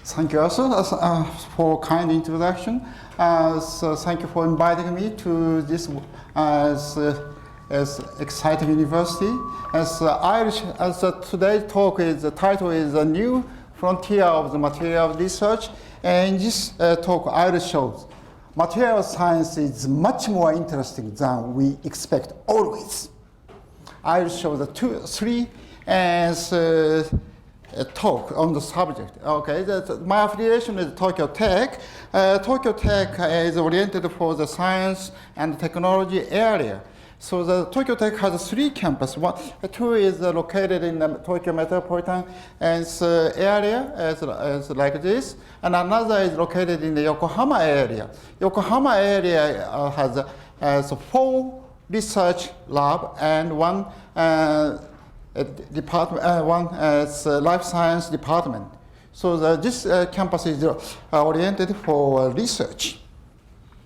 Thank you also for kind introduction. So thank you for inviting me to this as exciting university. Today's talk is the title is a new frontier of the material research. And in this talk, I will show material science is much more interesting than we expect always. I will show the three talk on the subject. Okay, my affiliation is Tokyo Tech. Tokyo Tech is oriented for the science and technology area. So the Tokyo Tech has three campuses. Two is located in the Tokyo metropolitan area, as like this, and another is located in the Yokohama area. Yokohama area has 4 research lab and one department, one life science department. So this campus is oriented for research.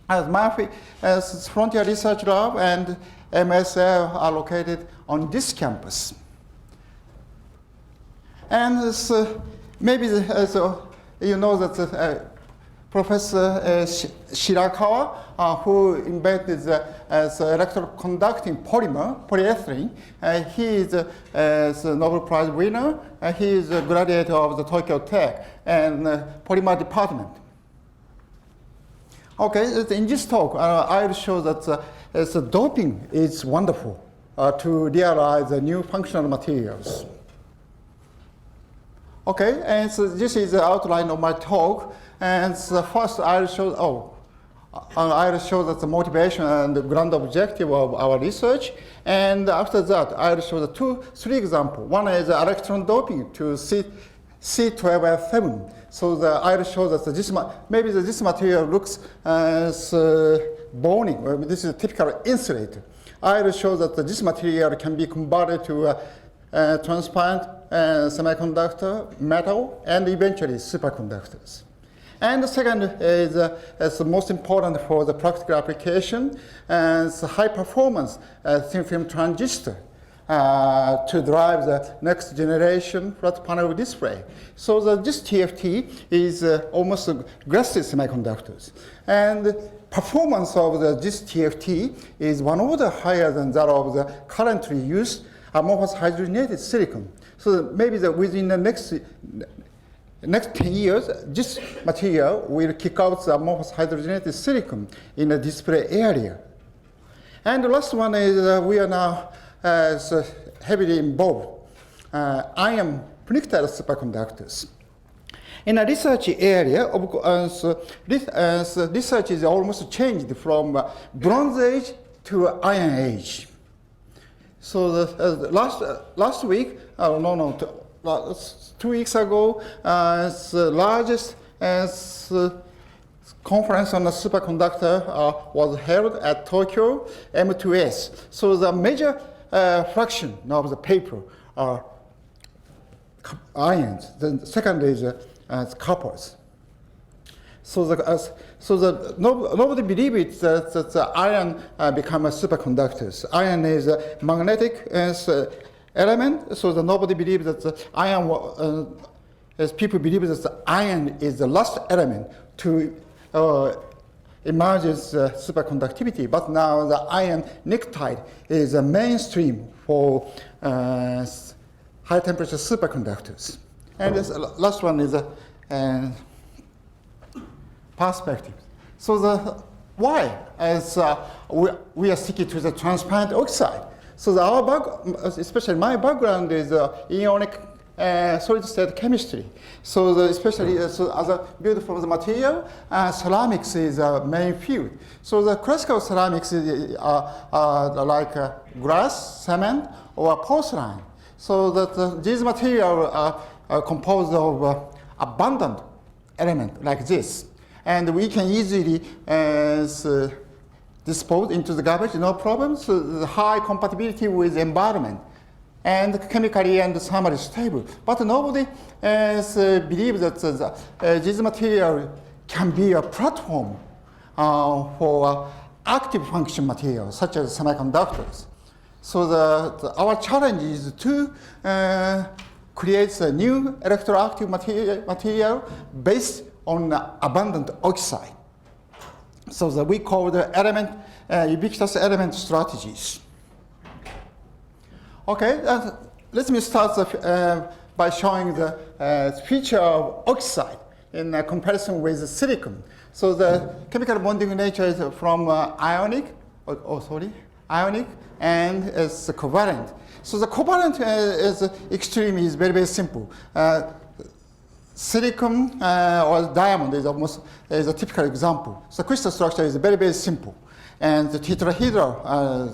As Frontier Research Lab and MSL are located on this campus. And maybe you know that Professor Shirakawa, who invented the electroconducting polymer, polyethylene, he is a Nobel Prize winner. He is a graduate of the Tokyo Tech and polymer department. Okay, in this talk, I will show that doping is wonderful to realize the new functional materials. Okay, and so this is the outline of my talk. And first, I will show that the motivation and the grand objective of our research. And after that, I will show the 3 examples. One is electron doping to C12F7. So I will show that this material looks as boning. This is a typical insulator. I will show that this material can be converted to transparent semiconductor, metal, and eventually superconductors. And the second is the most important for the practical application, is high performance thin film transistor to drive the next generation flat panel display. So this TFT is almost aggressive semiconductors. And performance of this TFT is one of the higher than that of the currently used amorphous hydrogenated silicon. So maybe within the next 10 years, this material will kick out the amorphous hydrogenated silicon in the display area. And the last one is we are now heavily involved ion pnictide superconductors. In a research area, research is almost changed from Bronze Age to Iron Age. So last week, 2 weeks ago, the largest conference on the superconductor was held at Tokyo M2S. So the major fraction of the paper are ions. The second is coppers. So nobody believes that the iron become superconductors. Iron is a magnetic element, so nobody believes that the iron, as people believe that the iron is the last element to emergence superconductivity, but now the iron pnictide is a mainstream for high temperature superconductors. And this last one is a perspective. So why? As we are sticking to the transparent oxide. So especially my background is ionic solid state chemistry. So especially as a build from the material, ceramics is a main field. So the classical ceramics are like glass, cement, or porcelain. So that these materials are composed of abundant elements like this. And we can easily dispose into the garbage, no problem. So the high compatibility with the environment and chemically and thermally stable. But nobody believes that this material can be a platform for active function materials such as semiconductors. So our challenge is to creates a new electroactive material based on abundant oxide. So that we call the element, ubiquitous element strategies. Okay, let me start by showing the feature of oxide in comparison with silicon. So the chemical bonding nature is from ionic, ionic, and it's covalent. So the covalent extreme is very, very simple. Silicon or diamond is a typical example. So crystal structure is very, very simple. And the tetrahedral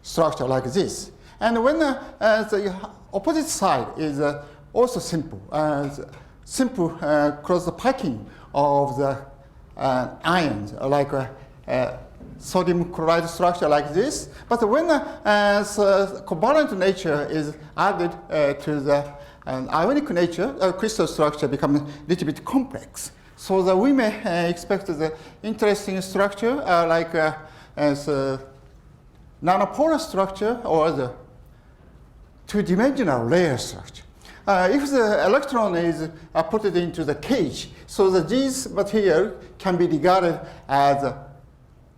structure like this. And when the opposite side is also simple, simple cross packing of the ions, like sodium chloride structure like this. But when covalent nature is added to the ionic nature, crystal structure becomes a little bit complex. So that we may expect the interesting structure like as nanopolar structure or the two-dimensional layer structure. If the electron is put into the cage, so that this material can be regarded as a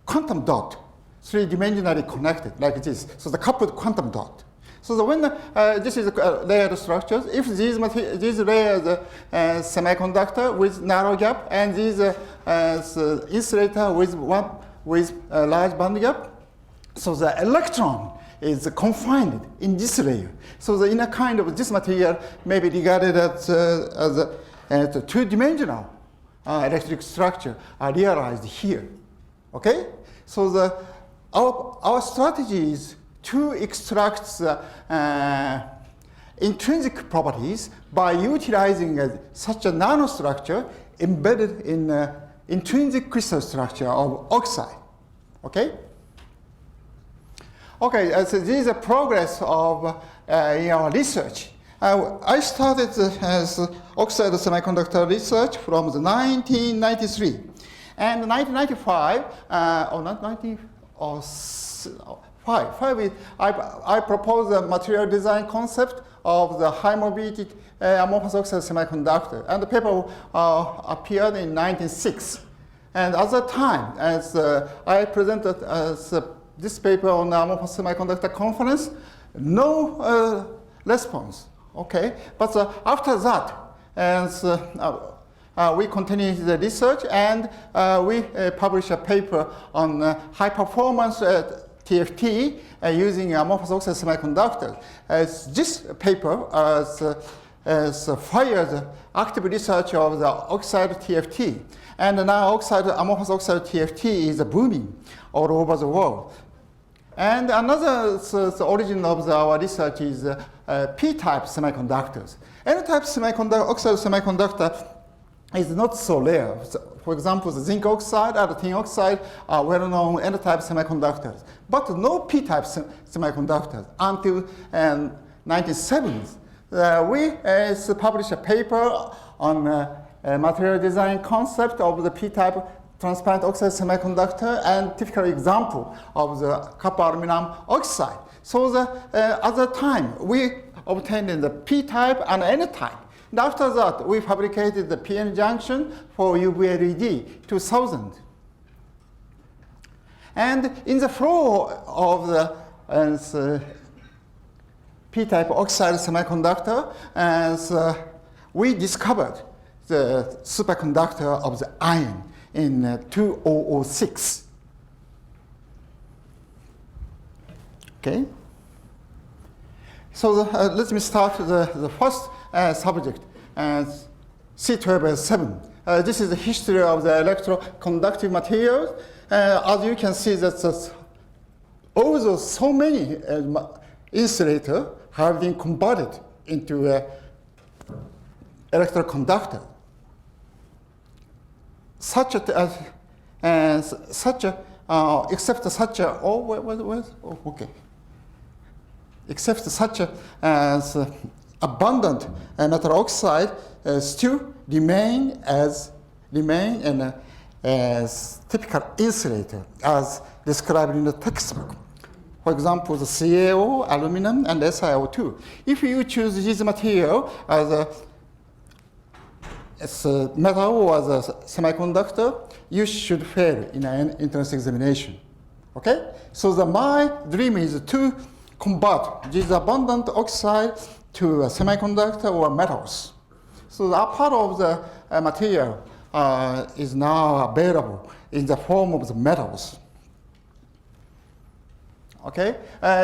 quantum dot, three-dimensionally connected like this. So the coupled quantum dot. So the when this is layered structures, if these layers semiconductor with narrow gap and these insulator with a large band gap, so the electron is confined in this layer. So the inner kind of this material may be regarded as a two-dimensional electric structure are realized here. Okay? So our strategy is to extract the intrinsic properties by utilizing such a nanostructure embedded in intrinsic crystal structure of oxide. Okay? Okay, so this is a progress of in our research. I started as oxide semiconductor research from the 1993. And 1995, or not 1995, I proposed a material design concept of the high mobility amorphous oxide semiconductor. And the paper appeared in 1996. And at that time, as I presented as this paper on the amorphous semiconductor conference, no response. Okay, but after that, as we continued the research and we published a paper on high performance TFT using amorphous oxide semiconductors. This paper fired active research of the oxide TFT. And now amorphous oxide TFT is booming all over the world. And another the origin of our research is P-type semiconductors. N-type oxide semiconductor is not so rare. So, for example, the zinc oxide and the tin oxide are well-known N-type semiconductors, but no P-type semiconductors until 1970s. We published a paper on material design concept of the P-type transparent oxide semiconductor and typical example of the copper aluminum oxide. So at the time, we obtained the P-type and N-type. And after that, we fabricated the PN junction for UV LED 2000. And in the flow of the P-type oxide semiconductor, we discovered the superconductor of the iron in 2006. Okay. So let me start the first subject, C12S7. This is the history of the electroconductive materials. As you can see, that although so many insulators have been converted into electroconductor, except such as abundant metal oxide still remain as typical insulator as described in the textbook. For example, the CaO, aluminum, and SiO2. If you choose this material as a metal or as a semiconductor, you should fail in an entrance examination. Okay? So my dream is to convert this abundant oxide to a semiconductor or metals. So a part of the material is now available in the form of the metals. Okay,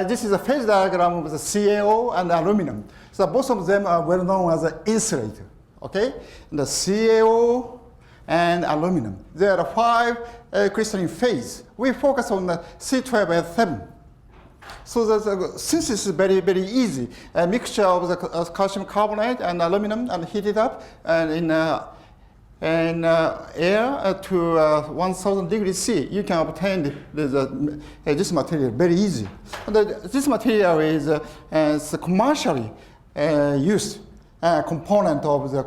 this is a phase diagram of the CaO and aluminum. So both of them are well known as an insulator. Okay, the CaO and aluminum. There are 5 crystalline phases. We focus on the C12S7. So the synthesis is very, very easy. A mixture of the calcium carbonate and aluminum and heat it up and in air to 1000 degrees C, you can obtain this material very easy. And this material is commercially used component of the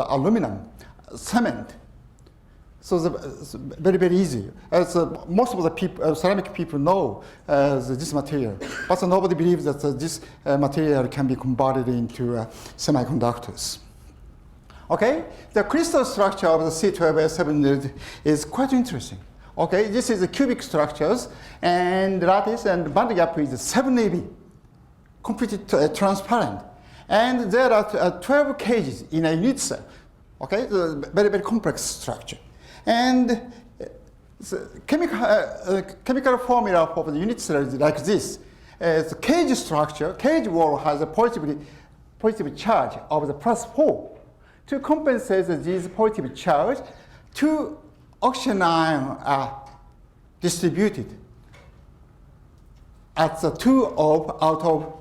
aluminum cement. So it's very, very easy. Most of the people, ceramic people know this material, but nobody believes that this material can be converted into semiconductors. Okay, the crystal structure of the C12S7 is quite interesting. Okay, this is the cubic structures, and lattice and band gap is 7 eV, completely transparent. And there are 12 cages in a unit cell. Okay, very, very complex structure. And the chemical formula for the unit cell is like this. The cage structure, cage wall has a positive charge of the +4. To compensate this positive charge, 2 oxygen ions are distributed at the 2 out of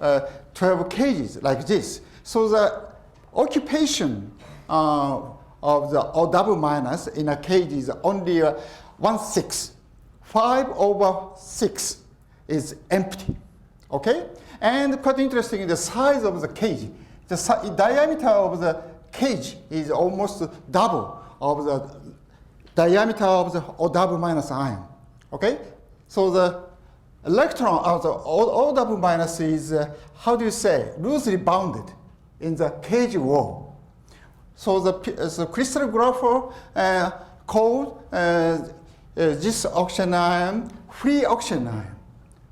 12 cages like this. So the occupation of the O minus in a cage is only 1/6. 5/6 is empty. Okay? And quite interesting, the size of the cage, the diameter of the cage is almost double of the diameter of the O minus ion. Okay? So the electron of the O minus is, how do you say, loosely bounded in the cage wall. So the crystallographer called this oxygen ion free oxygen ion.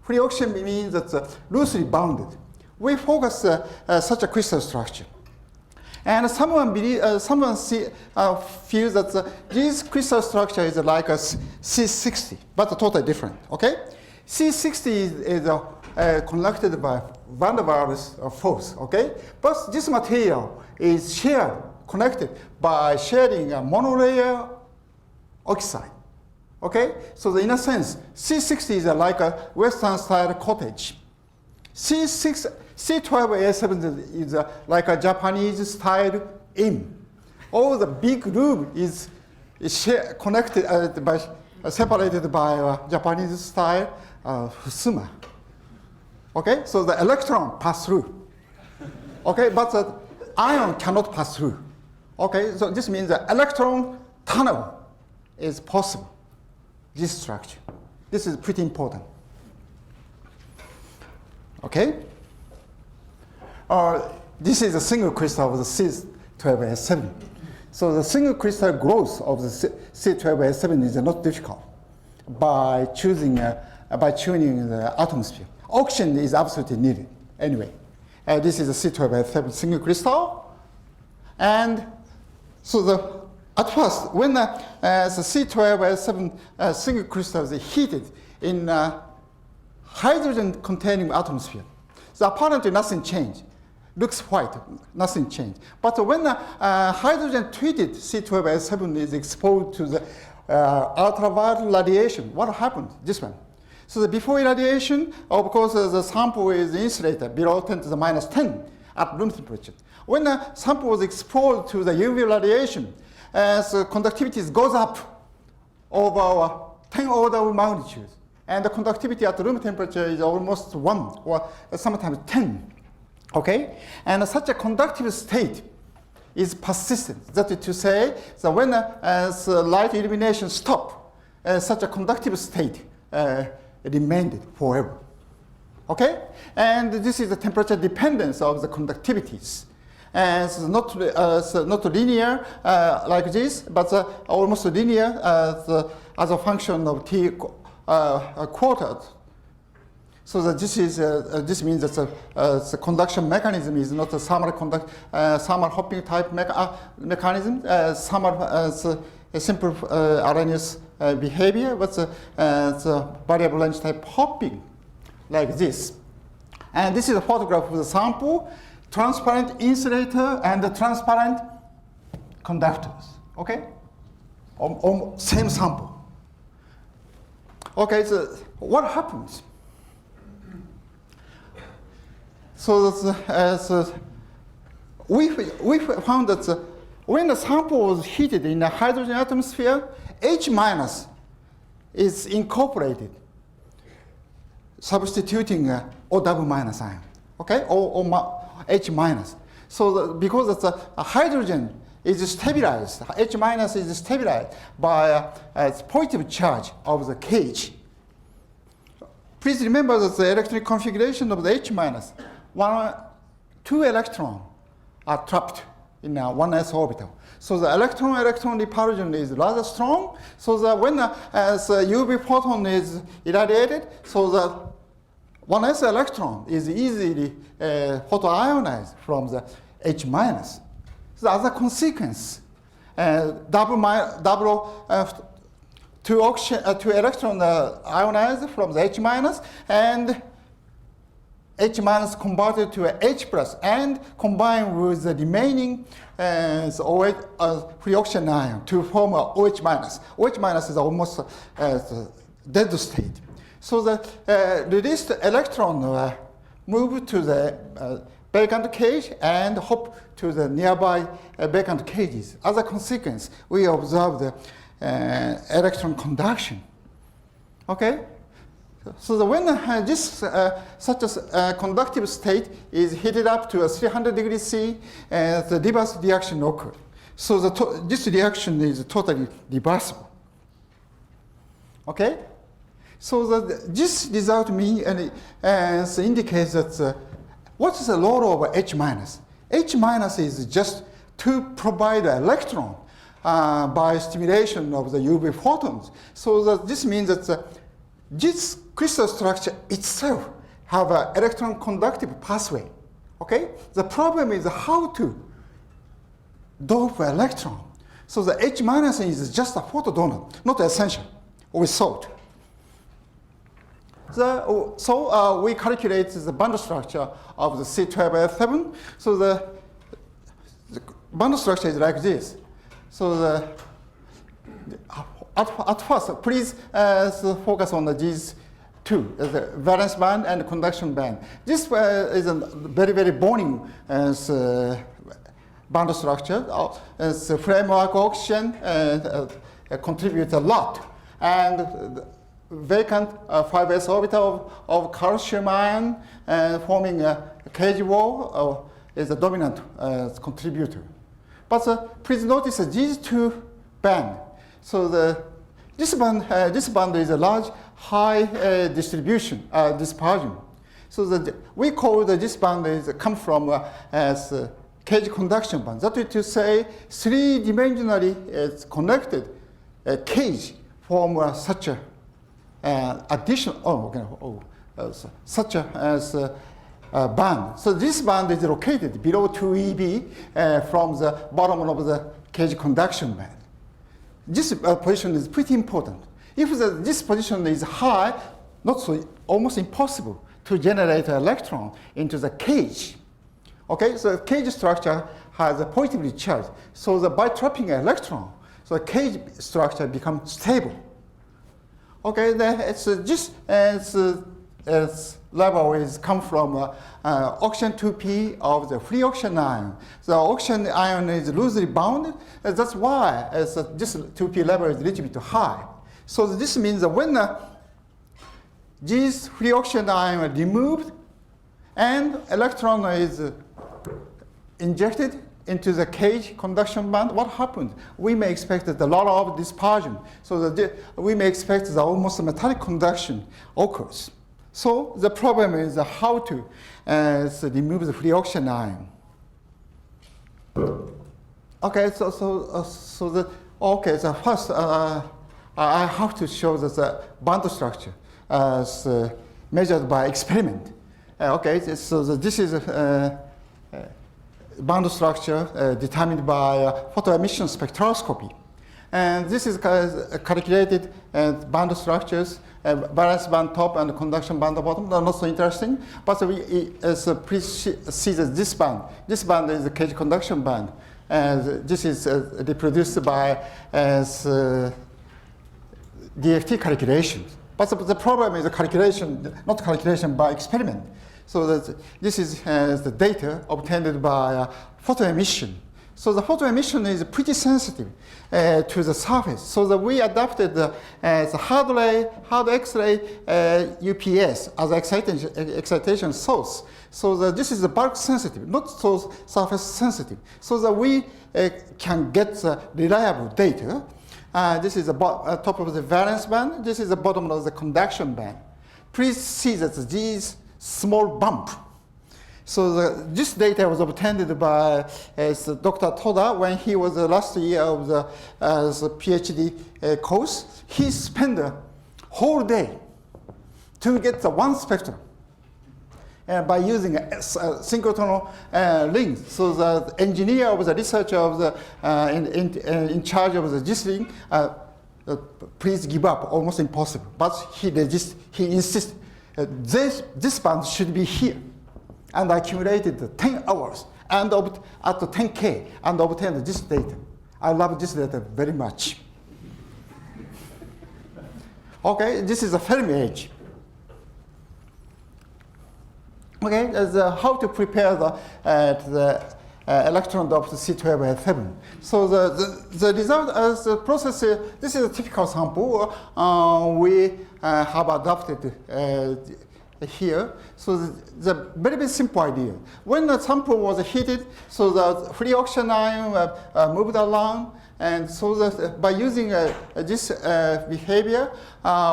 Free oxygen means that loosely bounded. We focus such a crystal structure. And someone feels that this crystal structure is like a C60, but totally different. Okay, C60 is conducted by van der Waals force. Okay, but this material is connected by sharing a monolayer oxide. Okay, so in a sense, C60 is like a Western-style cottage. C12S7 is like a Japanese-style inn. All the big room is connected separated by Japanese-style fusuma. Okay, so the electron pass through. Okay, but the ion cannot pass through. Okay, so this means the electron tunnel is possible. This structure. This is pretty important. Okay? This is a single crystal of the C12S7. So the single crystal growth of the C12S7 is not difficult by tuning the atmosphere. Oxygen is absolutely needed. Anyway, this is a C12S7 single crystal. And so at first, when the C12S7 single crystal is heated in hydrogen-containing atmosphere, so apparently nothing changed. Looks white, nothing changed. But when the hydrogen-treated C12S7 is exposed to the ultraviolet radiation, what happened? This one. So before irradiation, of course, the sample is insulated below 10 to the minus 10 at room temperature. When the sample was exposed to the UV radiation, so conductivity goes up over 10 order of magnitude. And the conductivity at room temperature is almost 1 or sometimes 10. Okay? And such a conductive state is persistent. That is to say, that when light illumination stops, such a conductive state remained forever. Okay? And this is the temperature dependence of the conductivities. And it's not linear like this, but almost linear as a function of T quartered. So that this means that the conduction mechanism is not a thermal hopping type mechanism. A simple Arrhenius behavior, but the variable length type hopping like this. And this is a photograph of the sample, transparent insulator and the transparent conductors. Okay, same sample. Okay, so what happens? So we found that when the sample was heated in the hydrogen atmosphere, H minus is incorporated, substituting O double minus ion, okay, H minus. So because it's a hydrogen is stabilized, H minus is stabilized by a positive charge of the cage. Please remember that the electronic configuration of the H minus, two electrons are trapped in a 1s orbital. So the electron-electron repulsion is rather strong. So that when the UV photon is irradiated, so the 1s electron is easily photoionized from the H minus. So as a consequence, two electrons ionized from the H minus, and H minus converted to a H plus and combined with the remaining free oxygen ion to form a OH minus. OH minus is almost dead state. So the released electron move to the vacant cage and hop to the nearby vacant cages. As a consequence, we observe the electron conduction. Okay? So when such a conductive state is heated up to 300 degrees C, the reverse reaction occurs. So this reaction is totally reversible. Okay? So this result indicates that what is the role of H minus? H minus is just to provide an electron by stimulation of the UV photons. So this means that this crystal structure itself have an electron conductive pathway. Okay? The problem is how to dope an electron. So the H minus is just a photodonor, not essential, we thought. So we calculate the band structure of the C12F7. So the band structure is like this. So at first, please focus on these two, the valence band and conduction band. This is a very, very boring band structure. Framework oxygen contributes a lot. And vacant 5s orbital of calcium ion forming a cage wall is a dominant contributor. But please notice these two bands. So this band is a large, high dispersion. So we call this band comes from as cage conduction band. That is to say, three-dimensionally connected cage form such a such a band. So this band is located below 2 eV from the bottom of the cage conduction band. This position is pretty important. If this position is high, almost impossible to generate an electron into the cage. Okay, so the cage structure has a positively charged. So by trapping an electron, so the cage structure becomes stable. Okay, then its level is come from oxygen 2p of the free oxygen ion. The oxygen ion is loosely bound. That's why this 2p level is a little bit high. So this means that when these free oxygen ion are removed and electron is injected into the cage conduction band, what happens? We may expect that a lot of dispersion. So we may expect that almost metallic conduction occurs. So the problem is how to remove the free oxygen ion. Okay, so first I have to show the bond structure as measured by experiment. So this is bond structure determined by photoemission spectroscopy. And this is calculated band structures, valence band top and conduction band bottom. They're not so interesting, but please see that this band. This band is the cage conduction band. And this is reproduced by DFT calculations. But the problem is the calculation, not calculation by experiment. So that this is the data obtained by photoemission. So the photoemission is pretty sensitive to the surface. So that we adapted the hard X-ray UPS as excitation source. So that this is the bulk sensitive, not so surface sensitive. So that we can get the reliable data. This is the top of the valence band. This is the bottom of the conduction band. Please see that these small bump. So this data was obtained by Dr. Toda when he was the last year of the PhD course. He spent a whole day to get the one spectrum by using a synchrotron length. So the engineer of the researcher of the in charge of the gisling, please give up, almost impossible. But he insists this band should be here. And I accumulated 10 hours and at 10K and obtained this data. I love this data very much. Okay, this is a Fermi age. Okay, how to prepare the electron doped C12A7. So the result as the process, this is a typical sample we have adopted here. So the very simple idea. When the sample was heated, so the free oxygen ion moved along, and so that by using this behavior,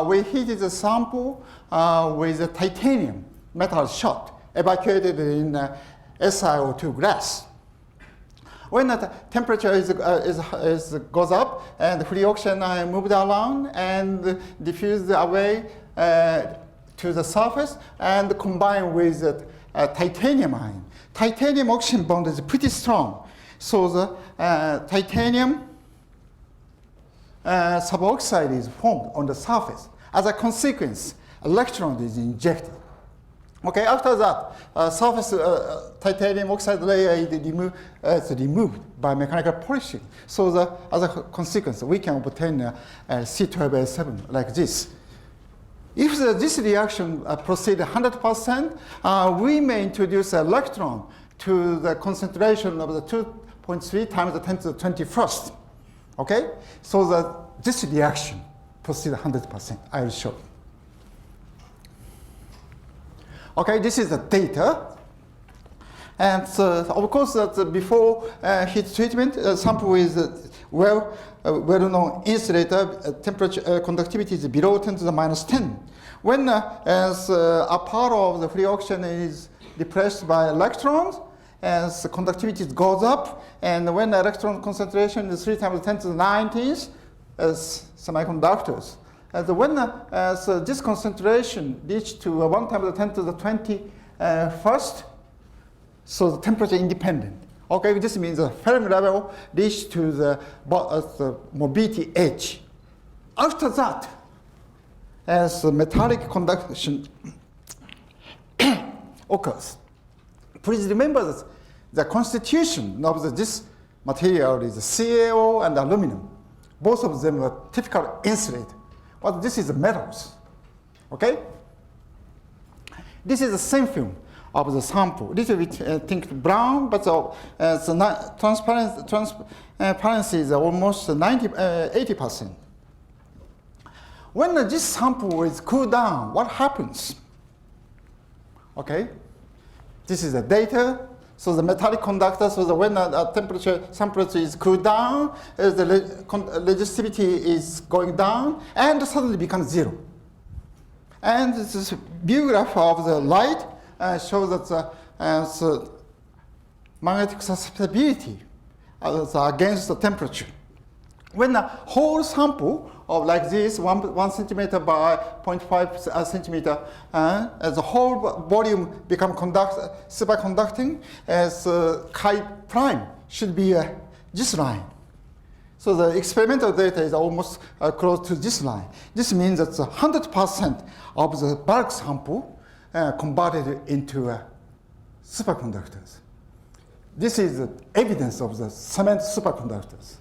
we heated the sample with a titanium metal shot evacuated in SiO2 glass. When the temperature goes up and the free oxygen ion moved along and diffused away to the surface and combined with the titanium ion. Titanium oxygen bond is pretty strong. So the titanium suboxide is formed on the surface. As a consequence, electron is injected. Okay, after that, surface titanium oxide layer is removed by mechanical polishing. So as a consequence, we can obtain C12A7 like this. If this reaction proceeds 100%, we may introduce an electron to the concentration of the 2.3 times the 10 to the 21st. Okay? So that this reaction proceeds 100%. I will show you. Okay, this is the data. And of course, that before heat treatment, sample is well-known insulator, temperature conductivity is below 10 to the minus 10. When as a part of the free oxygen is depressed by electrons, as the conductivity goes up, and when the electron concentration is 3 times 10 to the 19th, as semiconductors. And when this concentration reaches to 1 times 10 to the 21st, so the temperature independent. Okay, this means the Fermi level reaches to the mobility edge. After that, as metallic conduction occurs, please remember that the constitution of this material is CaO and aluminum. Both of them are typical insulator. But this is the metals. Okay? This is the same film of the sample. Little bit think brown, but the transparency is almost 80%. When this sample is cooled down, what happens? Okay? This is the data. So the metallic conductor, so when the temperature is cooled down, the resistivity is going down, and suddenly becomes 0. And this view graph of the light shows that the magnetic susceptibility against the temperature. When a whole sample of like this, 1 centimeter by 0.5 centimeter, as the whole volume become superconducting, as chi prime should be this line. So the experimental data is almost close to this line. This means that 100% of the bulk sample converted into superconductors. This is the evidence of the cement superconductors.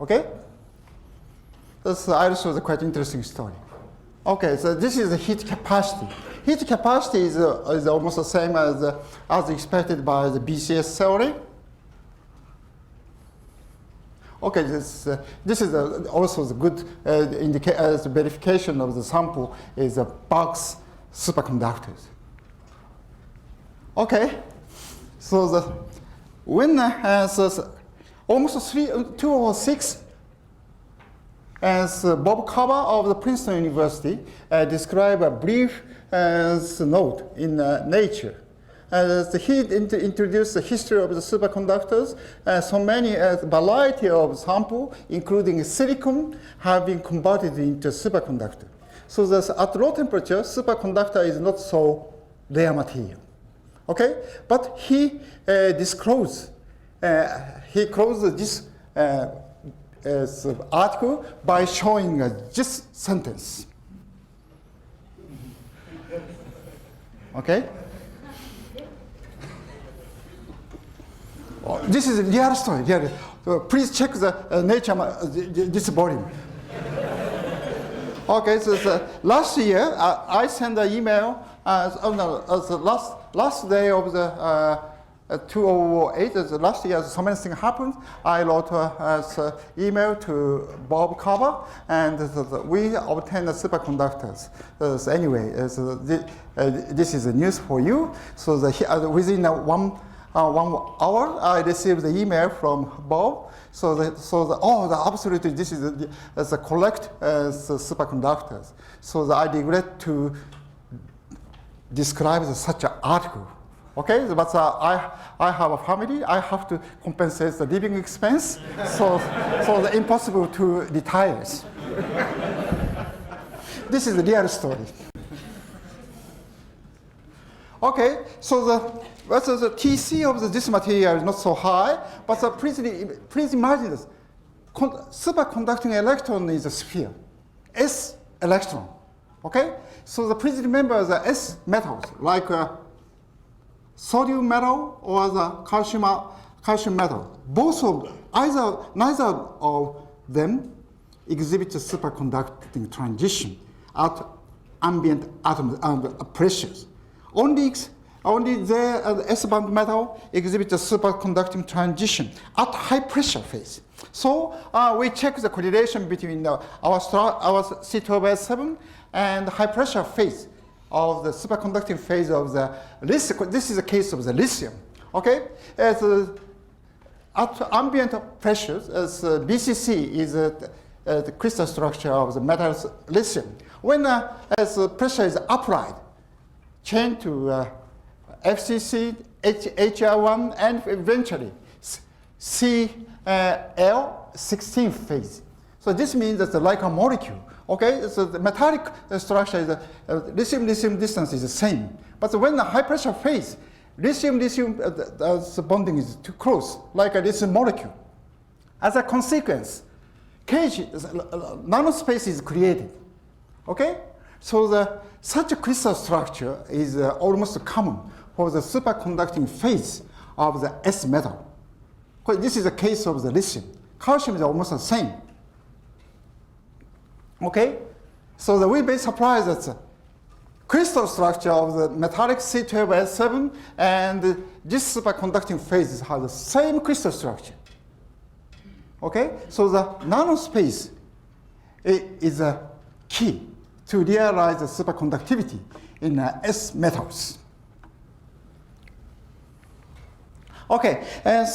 Okay? This I'll show the quite interesting story. Okay, so this is the heat capacity. Heat capacity is almost the same as expected by the BCS theory. Okay, this is also the good verification of the sample is the box superconductors. Okay, so when almost 206, as Bob Carver of the Princeton University described a brief note in Nature. He introduced the history of the superconductors. So many variety of sample, including silicon, have been converted into superconductor. So at low temperature, superconductor is not so rare material. Okay, but he closed this article by showing this sentence. Okay. This is a real story. So please check the Nature this volume. Okay, so last year I sent an email. Last day of the 2008, last year, so many things happened. I wrote an email to Bob Carver, and we obtained the superconductors. Anyway, this is the news for you. So within 1 hour, I received the email from Bob. Absolutely, this is the correct superconductors. So I regret to describe such an article. Okay, but I have a family. I have to compensate the living expense, so it's impossible to retire. This is the real story. Okay, so the TC of this material is not so high, but please imagine this. Superconducting electron is a sphere, S electron. Okay, so please remember the S metals like sodium metal or the calcium metal. Neither of them exhibit a superconducting transition at ambient atom pressures. Only the S-band metal exhibits a superconducting transition at high pressure phase. So we check the correlation between our C12S7 and high pressure phase of the superconducting phase of the lithium. This is the case of the lithium. Okay, at ambient pressures, as BCC is the crystal structure of the metal lithium. When as pressure is applied, change to FCC, HR1, and eventually Cl16 phase. So this means that like a molecule. Okay, so the metallic structure is lithium-lithium distance is the same. But when the high pressure phase, lithium-lithium bonding is too close, like a lithium molecule. As a consequence, nanospace is created. Okay, so such a crystal structure is almost common for the superconducting phase of the S metal. This is the case of the lithium. Calcium is almost the same. Okay, so we may be surprised that the crystal structure of the metallic C12S7 and this superconducting phase have the same crystal structure. Okay, so the nanospace is a key to realize the superconductivity in S metals. Okay, and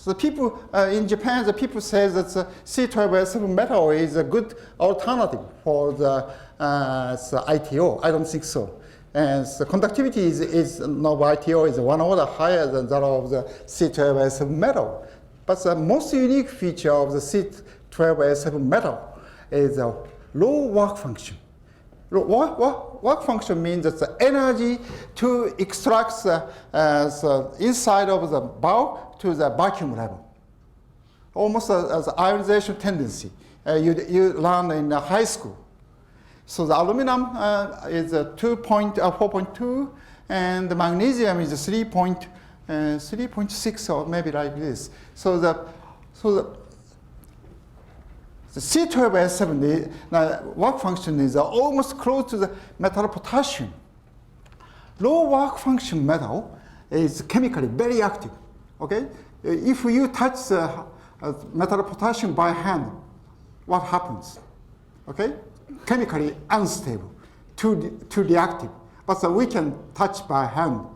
the people in Japan, the people say that the C12S7 metal is a good alternative for the so ITO. I don't think so. And so conductivity is no ITO is 1 order higher than that of the C12S7 metal. But the most unique feature of the C12S7 metal is a low work function. Work function means that the energy to extract the inside of the bulk to the vacuum level. Almost as ionization tendency you learn in high school. So the aluminum is 4.2, and the magnesium is 3.6, or maybe like this. So the C12S7 work function is almost close to the metal potassium. Low work function metal is chemically very active. Okay, if you touch the metal potassium by hand, what happens? Okay, chemically unstable, too reactive. But we can touch by hand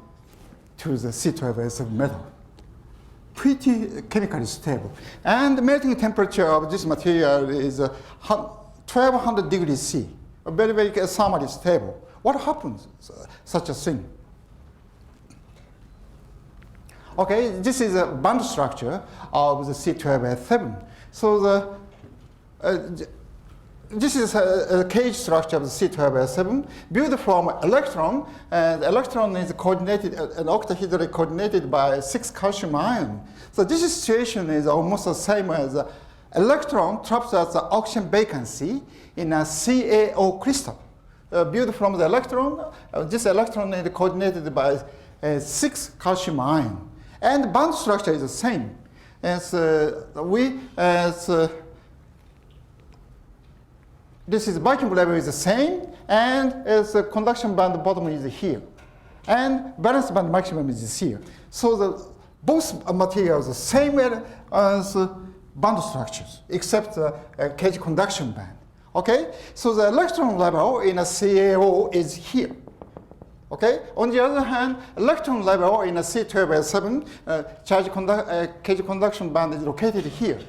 to the C12S7 metal. Pretty chemically stable. And the melting temperature of this material is 1200 degrees C, very, very thermally stable. What happens such a thing? Okay, this is a band structure of the C12S7. So this is a cage structure of the C12S7 built from electron. The electron is coordinated, an octahedral coordinated by 6 calcium ion. So this situation is almost the same as an electron trapped at the oxygen vacancy in a CaO crystal. Built from the electron, this electron is coordinated by 6 calcium ion. And the band structure is the same. This is vacuum level is the same, and as the conduction band bottom is here, and valence band maximum is here. So both materials the same as band structures, except the cage conduction band. Okay, so the electron level in a CaO is here. Okay, on the other hand, electron level in a C12S7 cage conduction band is located here,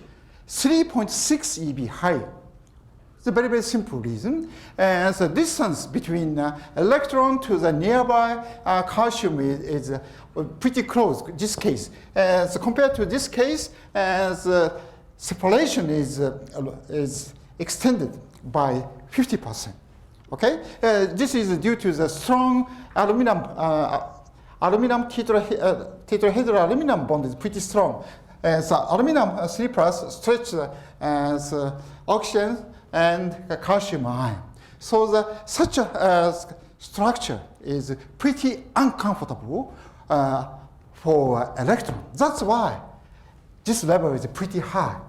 3.6 eV higher. It's a very, very simple reason. And the distance between electron to the nearby calcium is pretty close, this case. So compared to this case, the separation is extended by 50%. Okay? This is due to the strong aluminum tetrahedral aluminum bond is pretty strong. So aluminum 3 plus stretch as oxygen and calcium ion. So such a structure is pretty uncomfortable for electron. That's why this level is pretty high.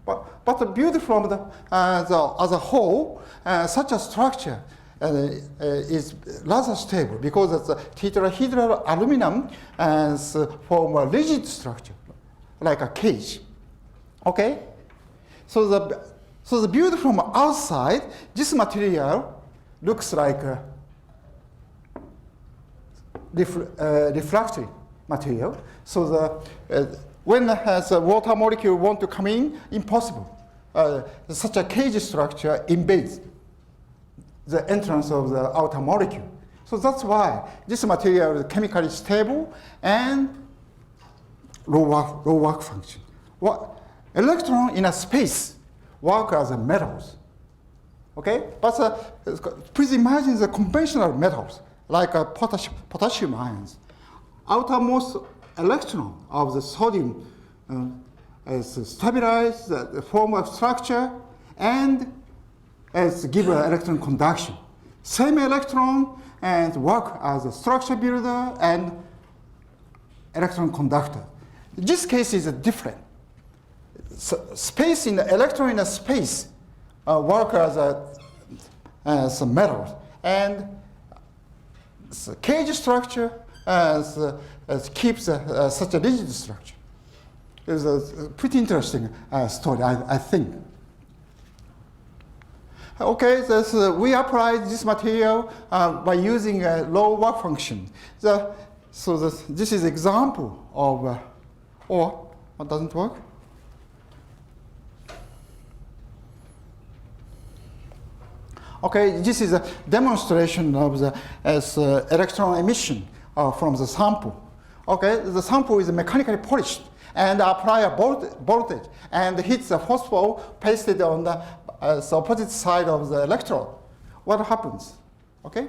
But the beauty from as a whole, such a structure is rather stable because the tetrahedral aluminum form a rigid structure, like a cage. Okay? So the beauty from outside, this material looks like a refractory material. So when the water molecule want to come in, impossible. Such a cage structure invades the entrance of the outer molecule. So that's why this material is chemically stable and low work function. Electron in a space work as metals. Okay? But please imagine the conventional metals like potassium ions. Outermost electron of the sodium is stabilized the form of structure and as give electron conduction. Same electron and work as a structure builder and electron conductor. This case is different. Space in the electron in a space work as a metal, and cage structure keeps such a rigid structure. It's a pretty interesting story, I think. Okay, we applied this material by using a low work function. This is example of, or what doesn't work? Okay, this is a demonstration of the electron emission from the sample. Okay, the sample is mechanically polished and apply a voltage and hits the phosphor pasted on the opposite side of the electrode. What happens? Okay,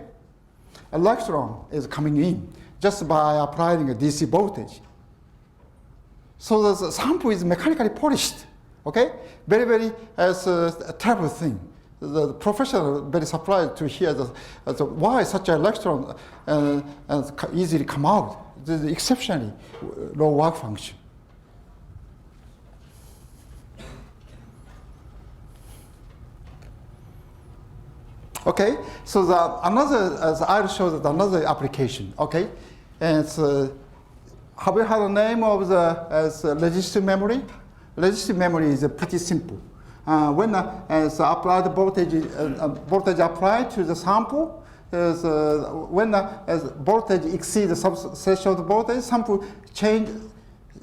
electron is coming in just by applying a DC voltage. So the sample is mechanically polished. Okay, very, very terrible thing. The professor very surprised to hear why such an electron easily come out. This is exceptionally low work function. Okay, so I'll show that another application. Okay, and have you heard the name of the resistive memory? Resistive memory is pretty simple. When applied voltage applied to the sample, when voltage exceeds the threshold voltage, sample change,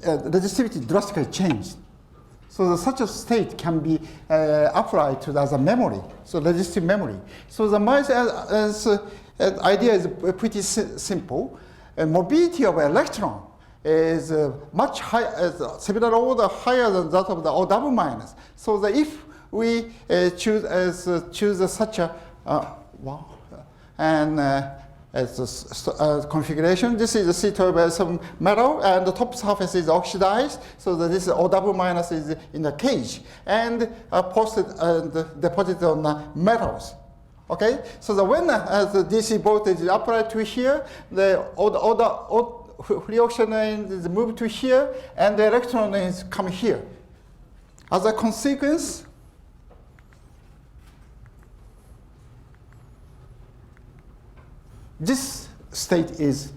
resistivity drastically changed. So such a state can be applied to as a memory, so resistive memory. So the idea is pretty simple. Mobility of electron is much higher, several order higher than that of the O double minus. So that if we choose such a configuration, this is the C12 metal, and the top surface is oxidized. So that this O double minus is in the cage and posted and deposited on metals. Okay, so that when the DC voltage is applied to here, the free oxygen is moved to here, and the electron is come here. As a consequence, this state is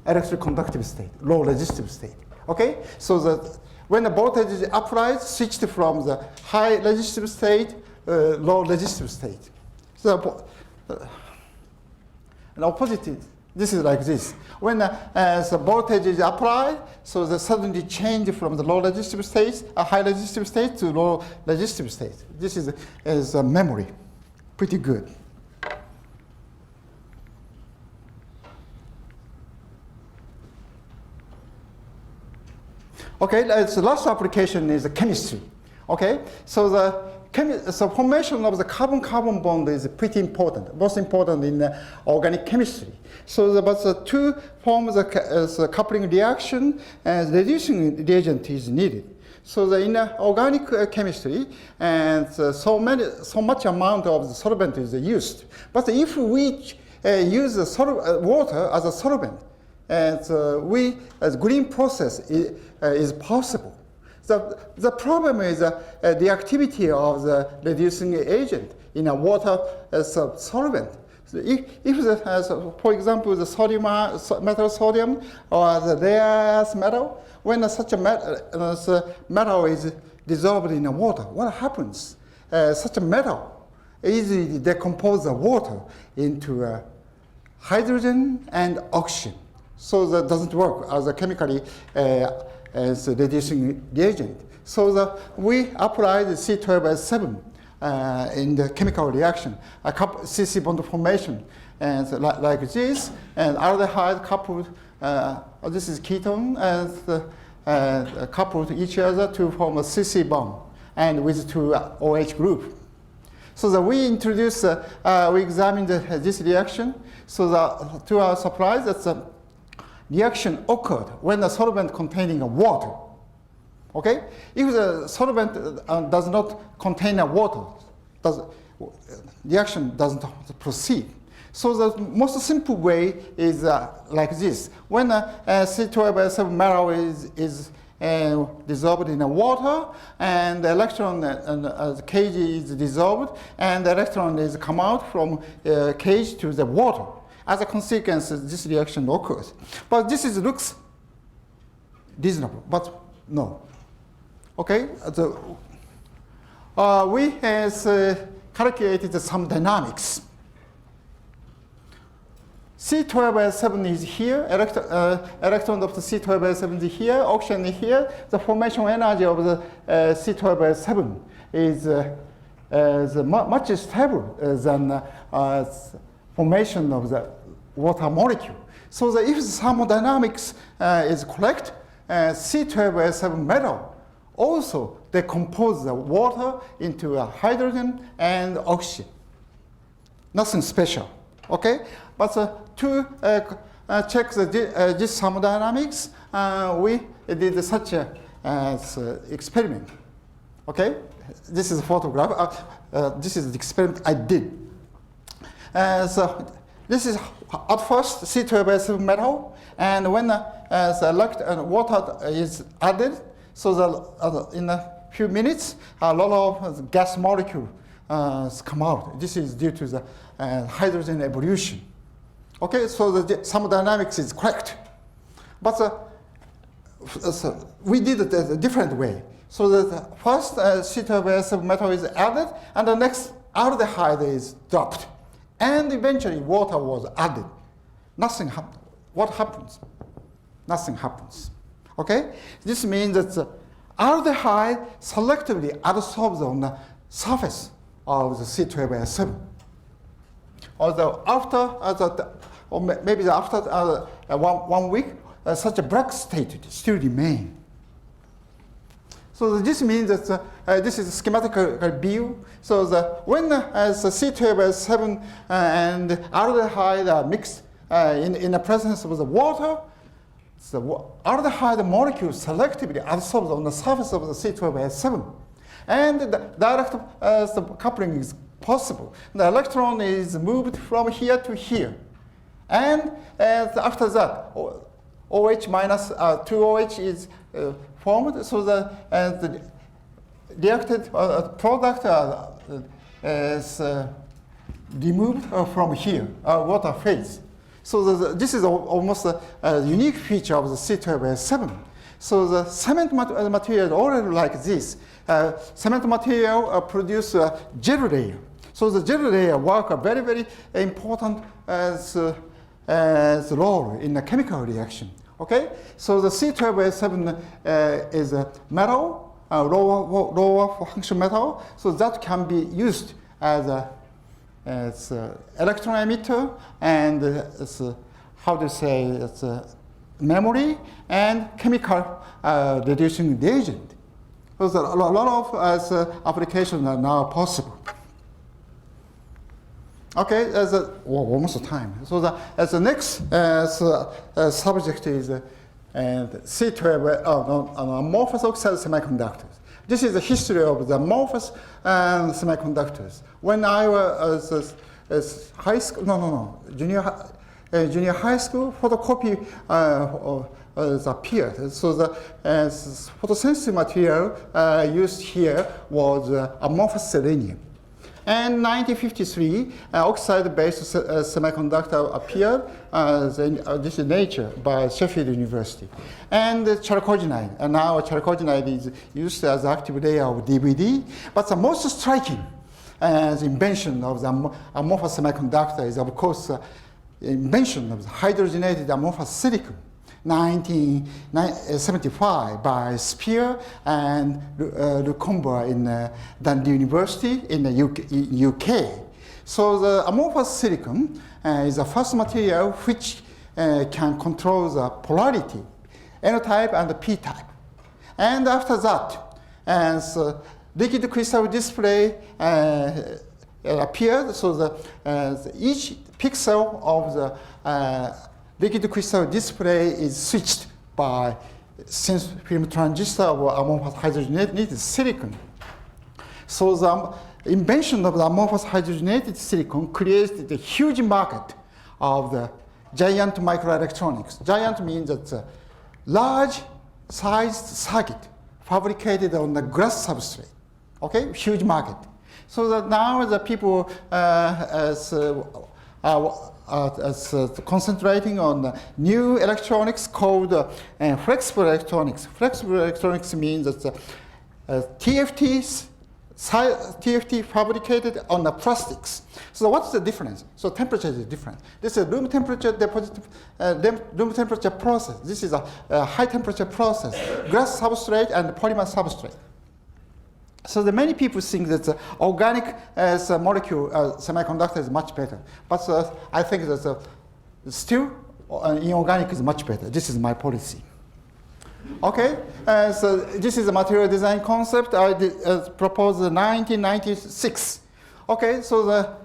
electroconductive state, low resistive state. Okay, so that when the voltage is applied, switched from the high resistive state, low resistive state. So an opposite. This is like this. When the voltage is applied, so the suddenly change from the low resistive state, a high resistive state to low resistive state. This is a memory, pretty good. Okay, the last application is chemistry. Okay, so the formation of the carbon-carbon bond is pretty important, most important in organic chemistry. So the two forms of coupling reaction and reducing reagent is needed. So in organic chemistry, and so much amount of the solvent is used. But if we use the water as a solvent, and as green process is possible. The problem is the activity of the reducing agent in a water solvent. So for example, the metal sodium or the rare earth metal, when such a metal is dissolved in the water, what happens? Such a metal easily decomposes the water into hydrogen and oxygen. So that doesn't work as a chemically as a reducing reagent. So we apply the C12S7 in the chemical reaction, a CC bond formation, and like this, and aldehyde coupled, this is ketone, and coupled to each other to form a CC bond, and with two OH group. So that we introduce, we examined this reaction. So that to our surprise, that's a reaction occurred when the solvent containing water. Okay? If the solvent does not contain water, reaction doesn't proceed. So the most simple way is like this. When C12S7 metal is dissolved in the water, and the electron cage is dissolved, and the electron is come out from cage to the water. As a consequence, this reaction occurs. But this looks reasonable, but no. Okay, we have calculated some dynamics. C12S7 is here, electron of the C12S7 is here, oxygen is here. The formation energy of the C12S7 is is much stable than formation of the water molecule. So that if the thermodynamics is correct, C12S7 metal also decompose the water into hydrogen and oxygen. Nothing special, okay? But to check this thermodynamics, we did such a experiment, okay? This is a photograph. This is the experiment I did. So this is at first C12S7 metal, and when the water is added, so that in a few minutes, a lot of gas molecule come out. This is due to the hydrogen evolution. Okay, so the thermodynamics is correct. But so we did it a different way. So the first C12S metal is added, and the next aldehyde is dropped. And eventually water was added. Nothing happened. What happens? Nothing happens. Okay? This means that the aldehyde selectively adsorbs on the surface of the C12S7. Although after, or maybe after 1 week, such a black state still remains. So this means that this is a schematic view. So when the C12S7 and aldehyde are mixed in the presence of the water, the aldehyde molecule selectively adsorbs on the surface of the C12S7. And the direct coupling is possible. The electron is moved from here to here. And after that, OH minus 2OH is formed, so the reacted product is removed from here, water phase. So this is almost a unique feature of the C12S7. So the cement material already like this. Cement material produce a gel layer. So the gel layer work a very, very important role in the chemical reaction. Okay, so the C12S7 is a metal, lower function metal, so that can be used as a electron emitter and how to say it's a memory and chemical reducing reagent. So a lot of applications are now possible. Okay, almost time. So the next subject is C12, amorphous oxide semiconductors. This is the history of the amorphous semiconductors. When I was high school, junior high school, photocopy appeared. So the photosensitive material used here was amorphous selenium. And 1953, oxide-based semiconductor appeared. This is Nature by Sheffield University. And chalcogenide, and now chalcogenide is used as active layer of DVD. But the most striking invention of the amorphous semiconductor is, of course, the invention of the hydrogenated amorphous silicon. 1975 by Spear and Lucomber in Dundee University in the UK. So the amorphous silicon is the first material which can control the polarity, N-type and P-type. And after that, as liquid crystal display appeared, so each pixel of the liquid crystal display is switched by thin film transistor or amorphous hydrogenated silicon. So the invention of the amorphous hydrogenated silicon created a huge market of the giant microelectronics. Giant means that large sized circuit fabricated on the glass substrate. Okay, huge market. So that now the people concentrating on the new electronics called flexible electronics. Flexible electronics means that TFTs, TFT fabricated on the plastics. So what's the difference? So temperature is different. This is a room temperature room temperature process. This is a high temperature process. Glass substrate and polymer substrate. So the many people think that the organic as a molecule semiconductor is much better. But I think that still inorganic is much better. This is my policy. Okay, so this is a material design concept I proposed in 1996. Okay, so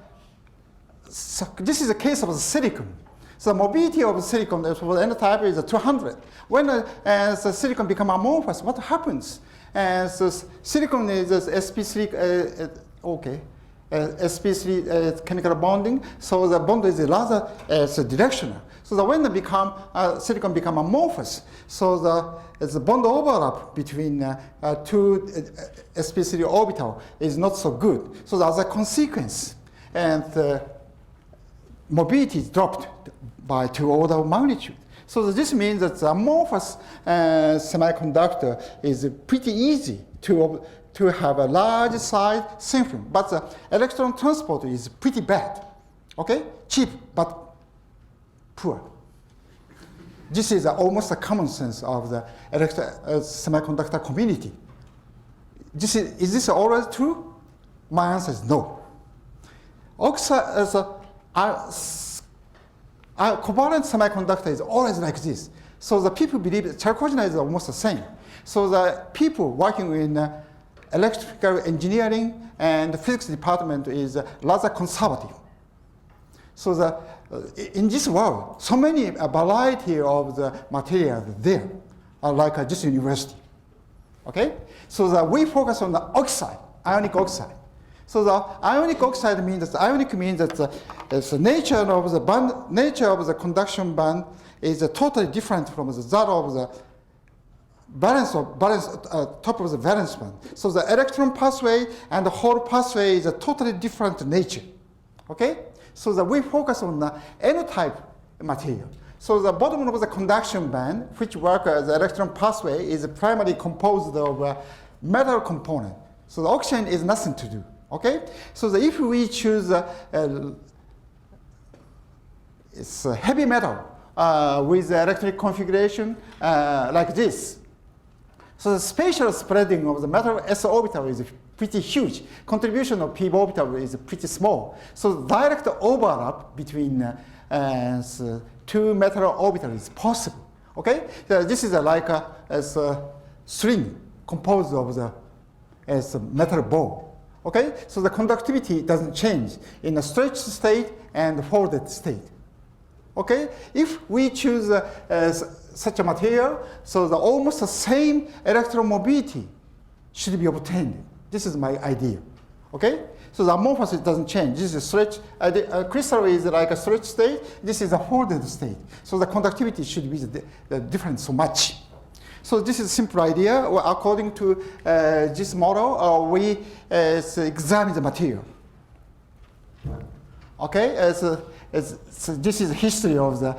this is a case of the silicon. So the mobility of the silicon for the n-type is 200. When the silicon becomes amorphous, what happens? So silicon is sp3, sp3 chemical bonding, so the bond is rather directional. So that when silicon become amorphous, so the bond overlap between two sp3 orbital is not so good. So as a consequence, and mobility is dropped by 2 orders of magnitude. So this means that the amorphous semiconductor is pretty easy to have a large size thin film, but the electron transport is pretty bad. Okay, cheap but poor. This is almost a common sense of the semiconductor community. Is this always true? My answer is no. Oxide, covalent semiconductor is always like this. So the people believe that chalcogenide is almost the same. So the people working in electrical engineering and physics department is rather conservative. So in this world, so many variety of the materials there, like this university. Okay, so we focus on the oxide, ionic oxide. So the ionic oxide means that the nature of the band, nature of the conduction band is totally different from that of the top of the valence band. So the electron pathway and the hole pathway is a totally different nature. Okay, so we focus on the N-type material. So the bottom of the conduction band, which works as the electron pathway, is primarily composed of a metal component. So the oxygen is nothing to do. Okay, so if we choose it's a heavy metal with the electric configuration like this, so the spatial spreading of the metal s orbital is pretty huge. Contribution of p orbital is pretty small. So direct overlap between two metal orbitals is possible. Okay, so this is like a string composed of the metal ball. Okay, so the conductivity doesn't change in a stretched state and folded state. Okay, if we choose such a material, so almost the same electromobility should be obtained. This is my idea. Okay, so the amorphous doesn't change. This is a stretch. Crystal is like a stretched state. This is a folded state. So the conductivity should be different so much. So this is a simple idea. According to this model, we examine the material. Okay, so this is the history of the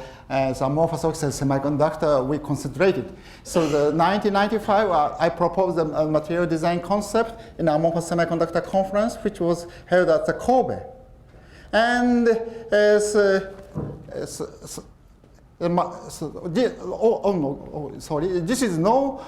amorphous oxide semiconductor we concentrated. So the 1995, I proposed a material design concept in the amorphous semiconductor conference, which was held at the Kobe. And this is no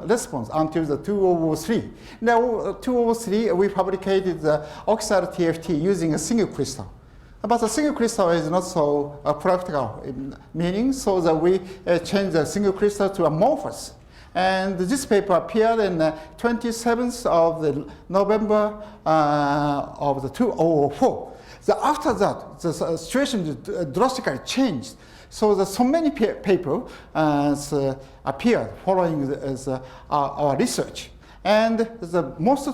response until the 2003. Now, 2003, we fabricated the oxide TFT using a single crystal. But the single crystal is not so practical in meaning, so that we changed the single crystal to amorphous. And this paper appeared in 27th of the November of the 2004. So after that, the situation drastically changed. So so many papers appeared following our research. And the most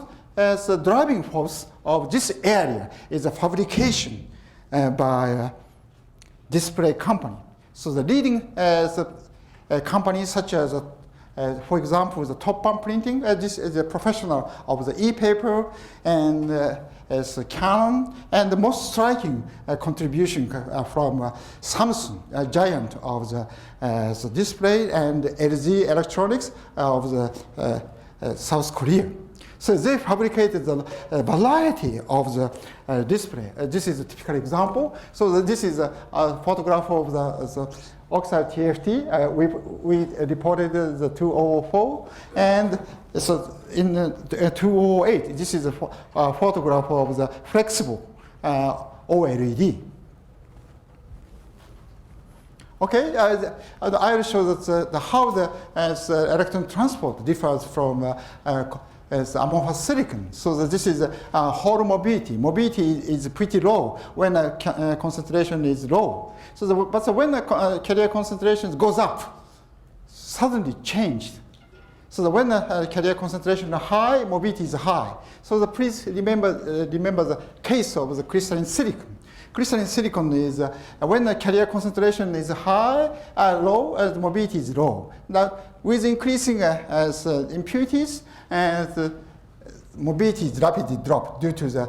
driving force of this area is the fabrication by display company. So the leading companies such as, for example, the top bump printing, this is a professional of the e-paper, and as Canon, and the most striking contribution from Samsung, a giant of the display, and LG Electronics of the South Korea. So they fabricated a variety of the display. This is a typical example. So this is a photograph of oxide TFT. We reported the 2004, and so in 2008, this is a photograph of the flexible OLED. Okay, I will show that how the electron transport differs from as amorphous silicon. So that this is Hall mobility. Mobility is pretty low when concentration is low. So but when the carrier concentration goes up, suddenly changed. So when the carrier concentration is high, mobility is high. So please remember the case of the crystalline silicon. Crystalline silicon is when the carrier concentration is high, low, the mobility is low. Now, with increasing impurities, the mobility is rapidly dropped due to the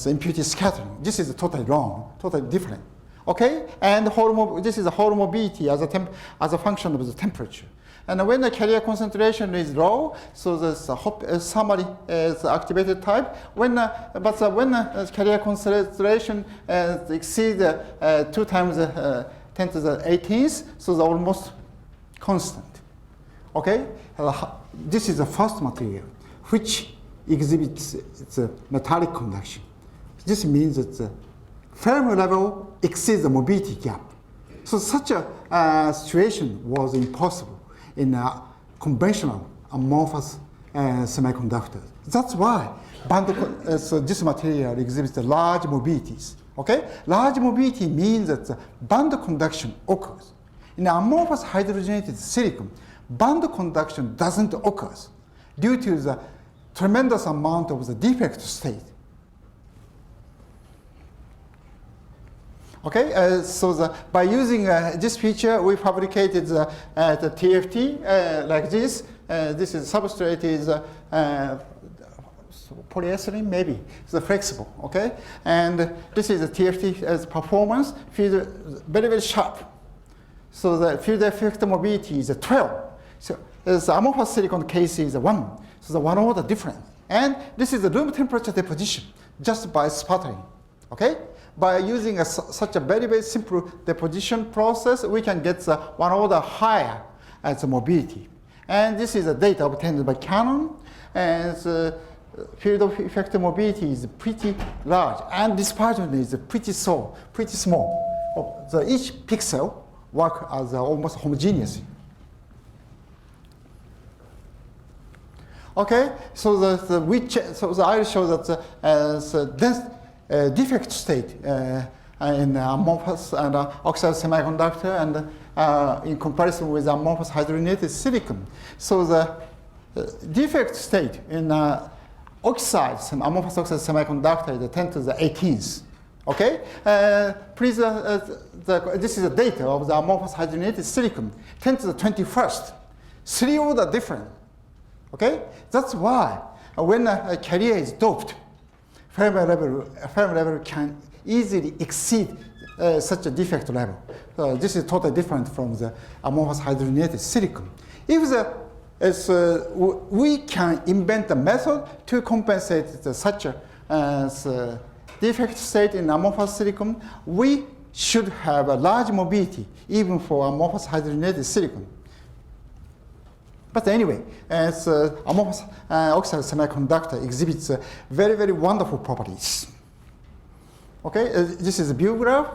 impurity scattering. This is totally wrong, totally different. Okay, and this is a Hall mobility as a function of the temperature. And when the carrier concentration is low, so the summary is activated type. When the carrier concentration exceeds 2 times 10 to the 18th, so it's almost constant. Okay, this is the first material which exhibits its metallic conduction. This means that the Fermi level exceeds the mobility gap. So such a situation was impossible in conventional amorphous semiconductors. That's why so this material exhibits the large mobilities. Okay, large mobility means that the band conduction occurs. In amorphous hydrogenated silicon, band conduction doesn't occur due to the tremendous amount of the defect state. Okay, so by using this feature, we fabricated the TFT like this. This is substrate is polyethylene, maybe. It's flexible, okay? And this is the TFT as performance, field very, very sharp. So the field effect mobility is 12. So the amorphous silicon case is 1. So the 1 order different. And this is the room temperature deposition just by sputtering, okay? By using such a very, very simple deposition process, we can get the 1 order higher as the mobility. And this is the data obtained by Canon. And the field of effect mobility is pretty large. And dispersion is pretty small. So each pixel works as almost homogeneous. Okay, so I will show that the dense defect state in amorphous and oxide semiconductor and in comparison with amorphous hydrogenated silicon. So the defect state in oxides and amorphous oxide semiconductor is 10 to the 18th. Okay, please, this is the data of the amorphous hydrogenated silicon, 10 to the 21st, 3 order different. Okay, that's why when a carrier is doped, Fermi level can easily exceed such a defect level. This is totally different from the amorphous hydrogenated silicon. If we can invent a method to compensate such a defect state in amorphous silicon, we should have a large mobility even for amorphous hydrogenated silicon. But anyway, as amorphous oxide semiconductor exhibits very, very wonderful properties. Okay, this is a view graph.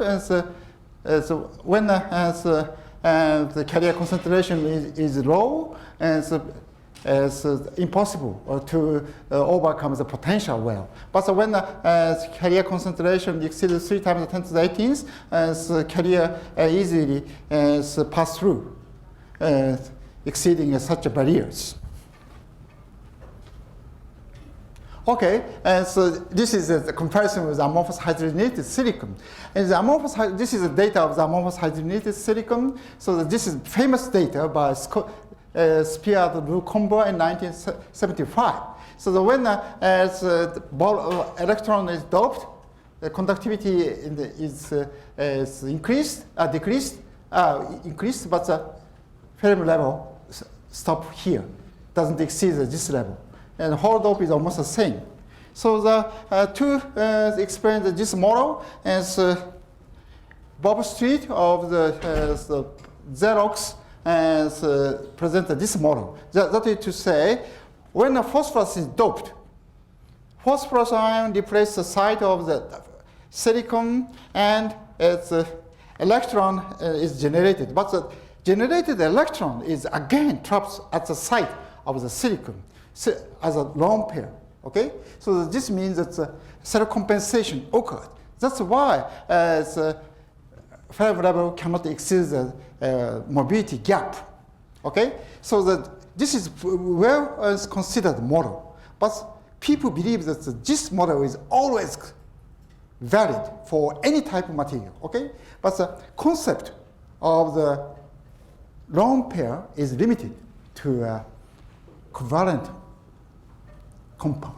So when the carrier concentration is low, it's impossible to overcome the potential well. But when the carrier concentration exceeds 3 times 10 to the 18th, carrier easily pass through, exceeding such barriers. Okay, so this is a comparison with amorphous hydrogenated silicon. And this is the data of the amorphous hydrogenated silicon. So this is famous data by Spear-Combo in 1975. So when the electron is doped, the conductivity is increased, but the Fermi level stop here, doesn't exceed this level. And Hall dope is almost the same. So to explain this model, Bob Street of the Xerox presented this model. That is to say, when a phosphorus is doped, phosphorus ion replaces the site of the silicon and its electron is generated. But the generated electron is again trapped at the site of the silicon as a lone pair. Okay? So this means that cell compensation occurred. That's why fiber level cannot exceed the mobility gap. Okay? So this is well considered model. But people believe that this model is always valid for any type of material. Okay? But the concept of the lone pair is limited to a covalent compound.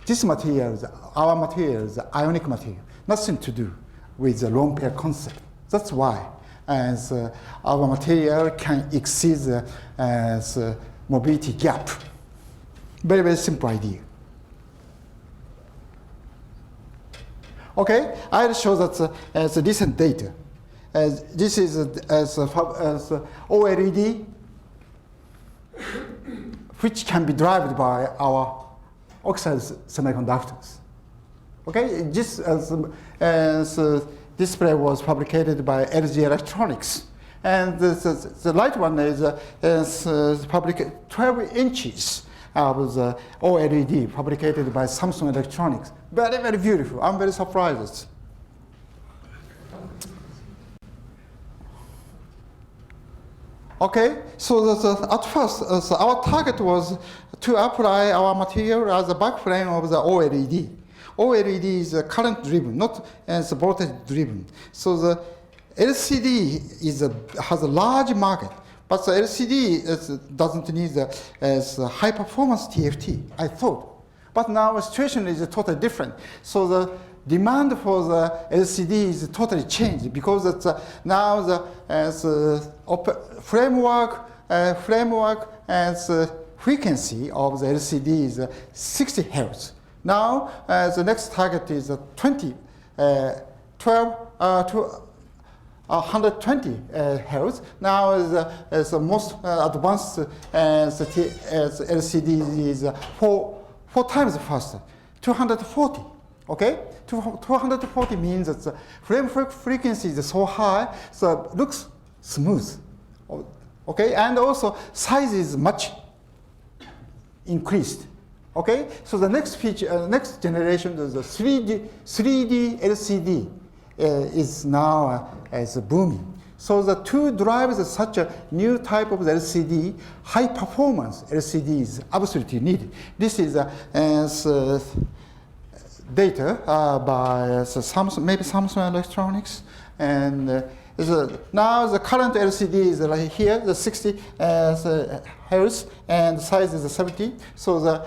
This material, our material, is ionic material, nothing to do with the lone pair concept. That's why our material can exceed the mobility gap. Very, very simple idea. Okay, I'll show that as recent data. This is as OLED, which can be derived by our oxide semiconductors. Okay, this display was fabricated by LG Electronics, and the light one is fabricated 12 inches of the OLED fabricated by Samsung Electronics. Very, very beautiful. I'm very surprised. Okay, so at first, our target was to apply our material as a backplane of the OLED. OLED is current-driven, not as voltage-driven. So the LCD has a large market, but the LCD doesn't need as high-performance TFT, I thought. But now the situation is totally different. So the demand for the LCD is totally changed because now the framework and frequency of the LCD is 60 Hz. Now the next target is 120 Hz. Now the most advanced LCD is four times faster, 240. Okay, 240 means that the frame frequency is so high, so it looks smooth. Okay, and also size is much increased. Okay, so the next feature, next generation is the 3D LCD is now as booming. So the to drive such a new type of LCD, high performance LCD is absolutely needed. This is data by Samsung, maybe Samsung Electronics, and now the current LCD is like here, the 60 Hz, and the size is 70. So the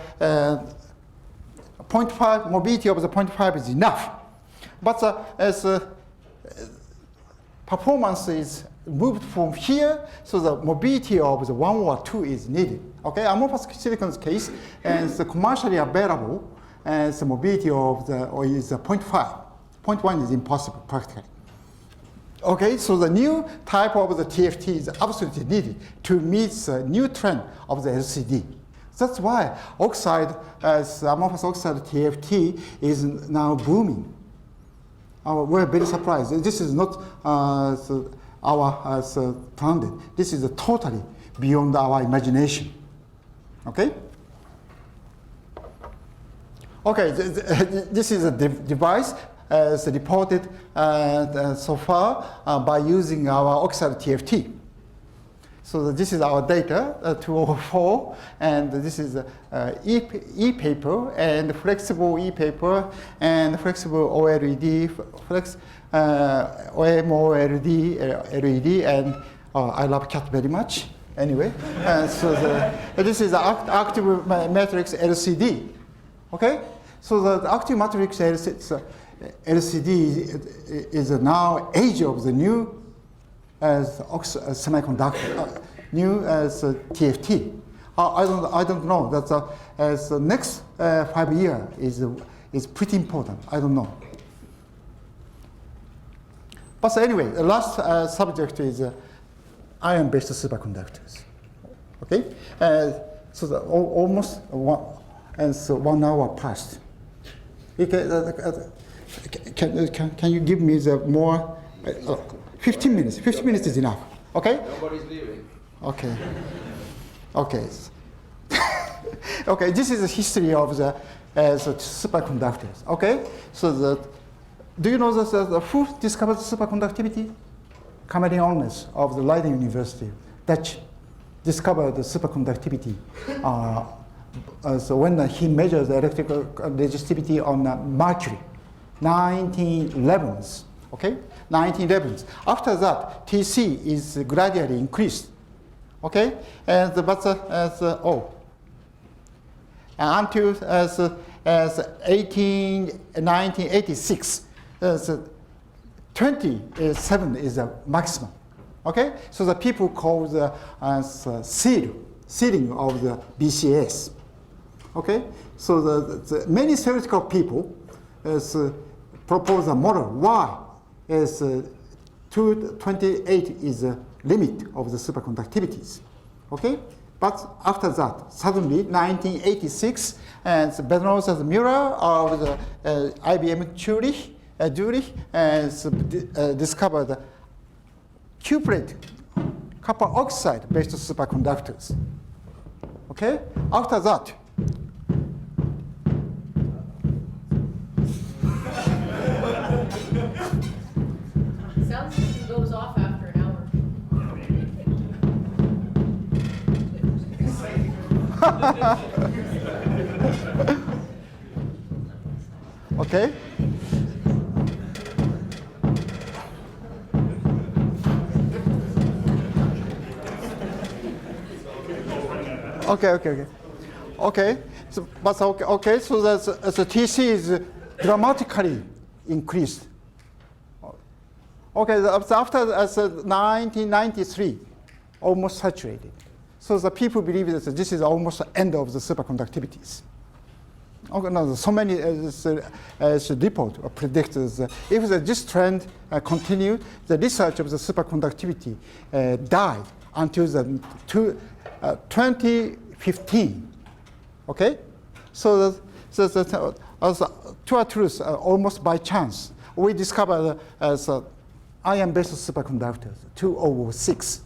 0.5 mobility of the 0.5 is enough, but as performance is moved from here, so the mobility of the 1 or 2 is needed. Okay, Amorphous silicon's case, and it's commercially available. And the mobility of the is 0.5. 0.1 is impossible practically. Okay, so the new type of the TFT is absolutely needed to meet the new trend of the LCD. That's why oxide, as amorphous oxide TFT, is now booming. We're very surprised. This is not our planned. This is totally beyond our imagination. Okay. Okay, this is a device as reported so far by using our oxide TFT. So this is our data, 204, and this is e-paper and flexible e-paper and flexible OLED, OMOLED, LED, and I love cat very much. Anyway, so this is the active matrix LCD. Okay, so the active matrix LCD is now age of the new as semiconductor, new as TFT. I don't know. That's as the next 5 years is pretty important. I don't know. But anyway, the last subject is ion-based superconductors. Okay, so almost 1 hour passed. Can you give me the more? 15 minutes. 15 minutes is enough. Okay. Nobody's leaving. Okay. Okay. Okay. This is the history of the superconductors. Okay. So do you know who discovered superconductivity? Cameron Olmers of the Leiden University, Dutch, discovered the superconductivity. So when he measured the electrical resistivity on mercury, 1911s. Okay, 1911s. After that, TC is gradually increased. Okay, until as 1986. 27 is the maximum. Okay, so the people call the sealing of the BCS. Okay, so the many theoretical people propose a model why is 228 is the limit of the superconductivities. Okay, but after that, suddenly 1986, and Bernoulli and Müller of the IBM Zurich discovered cuprate copper oxide based superconductors. Okay, after that. Sound system goes off after an hour. Okay. Okay. So, but okay. So the TC is dramatically increased. Okay. After 1993, almost saturated. So the people believe that this is almost the end of the superconductivities. Okay, no, so many report predict if this trend continued, the research of the superconductivity died until the 2015. Okay, so to our truth, almost by chance, we discovered ion-based superconductors, 2006.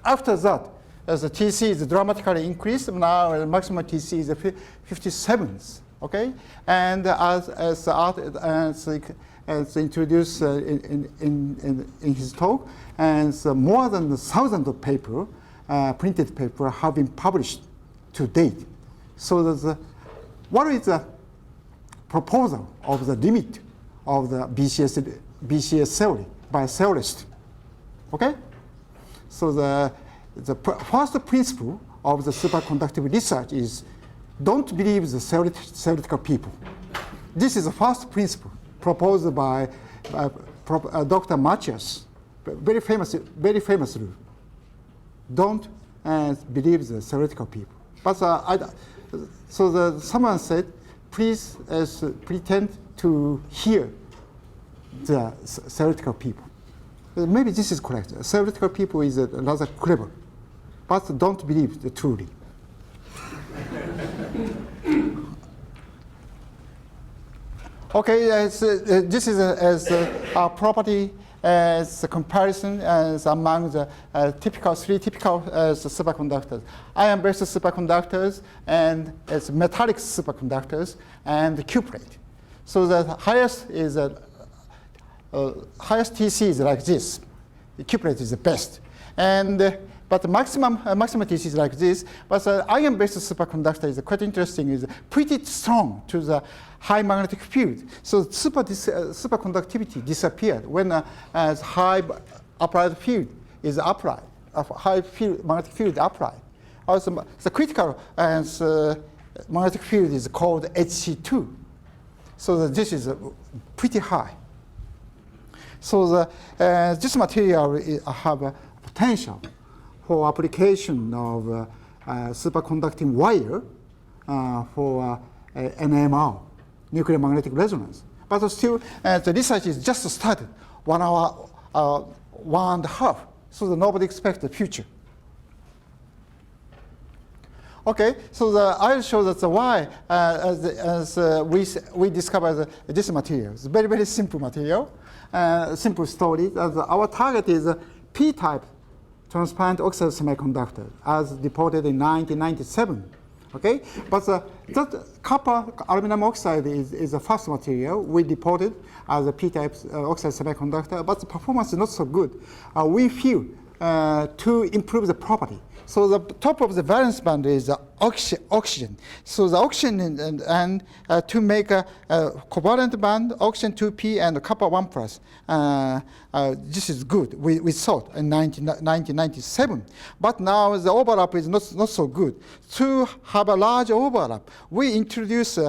After that, as the TC is dramatically increased, now the maximum TC is 57s. Okay, and as introduced in his talk, and more than 1,000 of paper, printed paper, have been published to date. So what is the proposal of the limit of the BCS theory by theorists? Okay, so the first principle of the superconductive research is don't believe the theoretical people. This is the first principle proposed by Dr. Matthias, very famous rule. Don't believe the theoretical people. But someone said, please pretend to hear the theoretical people. Maybe this is correct. Theoretical people is rather clever, but don't believe the truly. Okay, this is a property as a comparison as among the three typical superconductors: ion-based superconductors, and as metallic superconductors, and cuprate. So the highest is highest TC is like this. The cuprate is the best, but the maximum TC is like this. But the ion-based superconductor is quite interesting. Is pretty strong to the high magnetic field. So superconductivity disappeared when high applied field is applied. High field, magnetic field applied. Also, the critical magnetic field is called Hc2. So this is pretty high. So this material have a potential for application of superconducting wire for NMR, nuclear magnetic resonance. But still, the research is just started 1 hour 1.5. So that nobody expects the future. Okay, so I'll show that the why we discovered this material. It's very, very simple material, simple story. Our target is P-type transparent oxide semiconductor, as reported in 1997. Okay, but that copper aluminum oxide is the first material we reported as a P-type oxide semiconductor, but the performance is not so good. We feel to improve the property. So the top of the valence band is oxygen. So the oxygen and to make a covalent band, oxygen 2p and copper 1 plus. This is good, we thought in 1997. But now the overlap is not so good. To have a large overlap, we introduce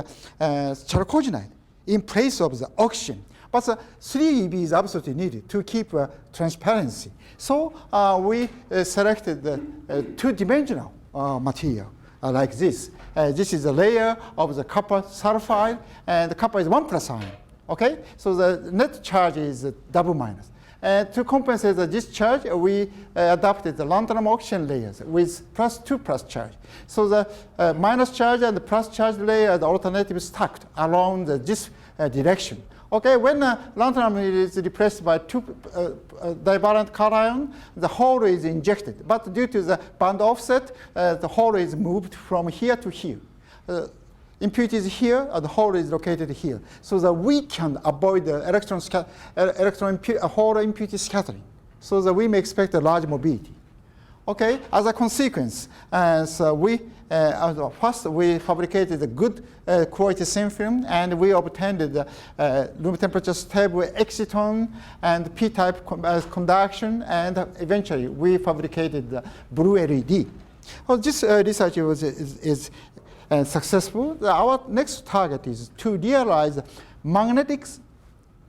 chalcogenide in place of the oxygen. But 3EB is absolutely needed to keep transparency. So we selected the two-dimensional material like this. This is a layer of the copper sulfide, and the copper is 1 plus ion. Okay, so the net charge is double minus. To compensate the discharge, we adopted the lanthanum oxygen layers with +2 plus charge. So the minus charge and the plus charge layer are the alternative stacked along this direction. Okay, when lanthanum is replaced by two divalent cation, the hole is injected. But due to the band offset, the hole is moved from here to here. Impurity is here, the hole is located here. So that we can avoid the hole impurity scattering. So that we may expect a large mobility. Okay, as a consequence, first we fabricated a good quality thin film, and we obtained the room temperature stable exciton and P-type conduction, and eventually we fabricated the blue LED. Well, this research is successful. Our next target is to realize magnetic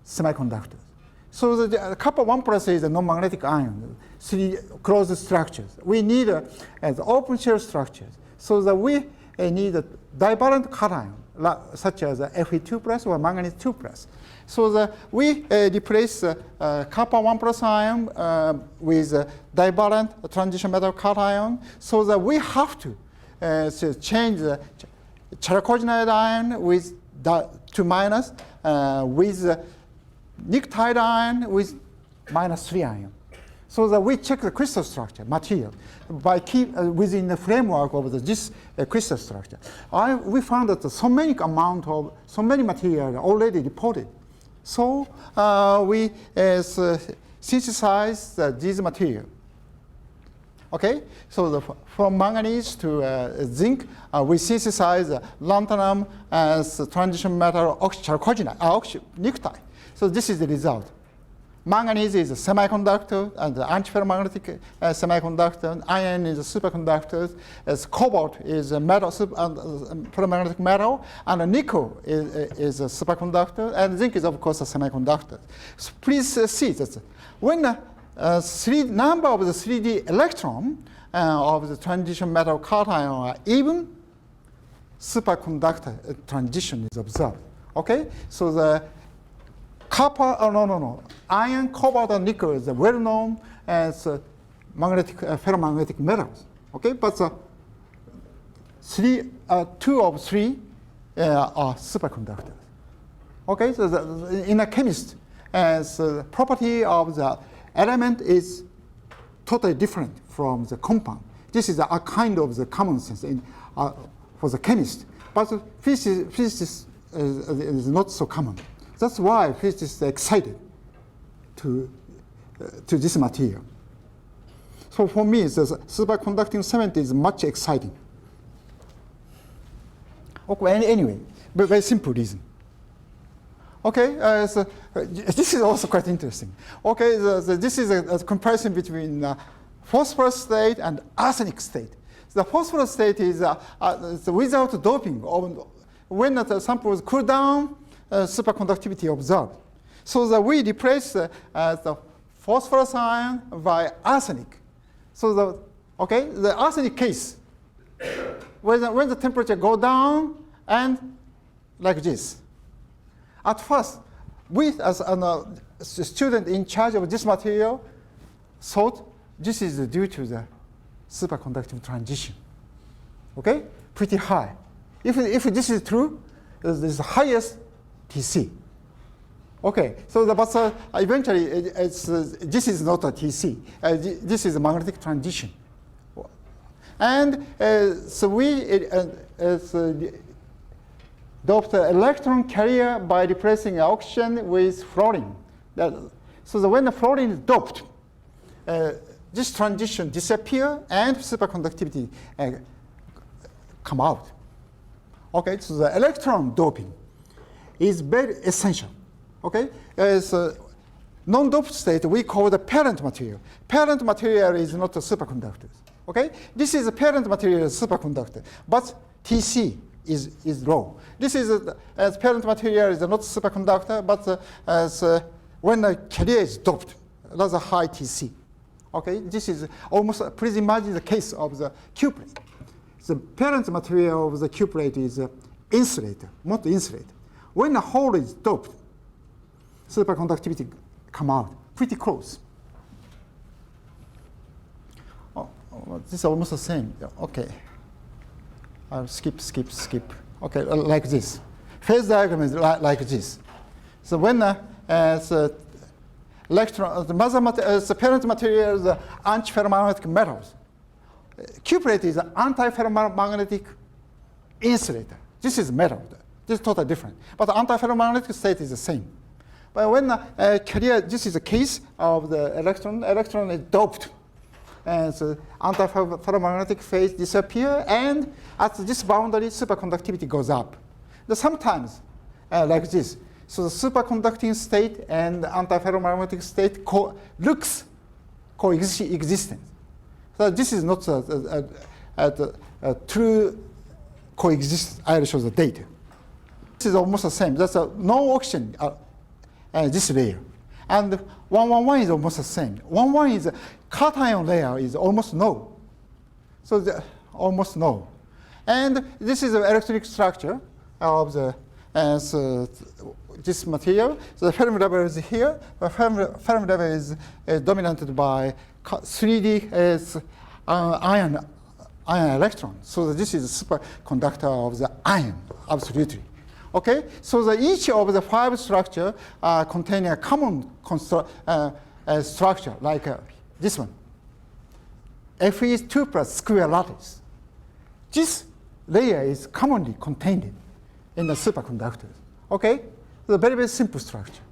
semiconductors. So the copper 1 plus is a non-magnetic ion, 3 closed structures. We need as open shell structures. So that we need a divalent cation, such as Fe2 plus or manganese 2 plus. So that we replace copper 1 plus ion with divalent transition metal cation, so that we have to change the chalcogenide ion with 2 minus with nictide ion with -3 ion. So that we check the crystal structure, material, by within the framework of this crystal structure. We found that so many materials are already reported. So we synthesized these materials. Okay, so from manganese to zinc, we synthesize lanthanum as transition metal chalcogenide, nictide. So this is the result. Manganese is a semiconductor, and the antiferromagnetic semiconductor. Iron is a superconductor. As cobalt is a metal, ferromagnetic metal, and nickel is a superconductor, and zinc is of course a semiconductor. So please see that when number of the 3D electron of the transition metal cation are even, superconductor transition is observed. Okay, so the copper, iron, cobalt, and nickel is well known as ferromagnetic metals. Okay, but 2 of 3 are superconductors. Okay, so in a chemist, as property of the element is totally different from the compound. This is a kind of the common sense for the chemist, but physicists is not so common. That's why physicists are excited to this material. So for me, the superconducting cement is much exciting. Okay, anyway, but very simple reason. Okay, so this is also quite interesting. Okay, this is a comparison between phosphorus state and arsenic state. The phosphorus state is without doping. When the samples cool down, superconductivity observed. So we replace the phosphorus ion by arsenic. So the arsenic case, when the temperature go down and like this. At first, student in charge of this material thought this is due to the superconducting transition. Okay, pretty high. If this is true, this is the highest TC. Okay, so but eventually this is not a TC. This is a magnetic transition. And so we doped the electron carrier by replacing oxygen with fluorine. So when the fluorine is doped, this transition disappears and superconductivity come out. Okay, so the electron doping is very essential. Okay, as non-doped state we call the parent material. Parent material is not a superconductor. Okay, this is a parent material superconductor, but TC is low. This is as parent material is not superconductor, but when the carrier is doped, that's a high TC. Okay, this is almost please imagine the case of the cuprate. The parent material of the cuprate is insulator, not insulator. When the hole is doped, superconductivity come out pretty close. Oh, this is almost the same. Okay, I'll skip. Okay, like this. Phase diagram is like this. So when electron, the parent material is antiferromagnetic metals. Cuprate is an antiferromagnetic insulator. This is metal. This is totally different. But the antiferromagnetic state is the same. But when carrier, this is a case of the electron. Electron is doped, and so antiferromagnetic phase disappear, and at this boundary, superconductivity goes up. Sometimes, like this. So the superconducting state and the antiferromagnetic state looks coexistent. So this is not a true coexistence. I'll show the data. This is almost the same. That's a no oxygen, this layer. And 111 is almost the same. 111 is a cation layer is almost no. So almost no. And this is the electronic structure of the this material. So the Fermi level is here. The Fermi level is dominated by 3D iron electron. So this is a superconductor of the iron, absolutely. Okay, so each of the 5 structures containing a common structure, like this one. Fe is 2 plus square lattice. This layer is commonly contained in the superconductors. Okay, the very, very simple structure.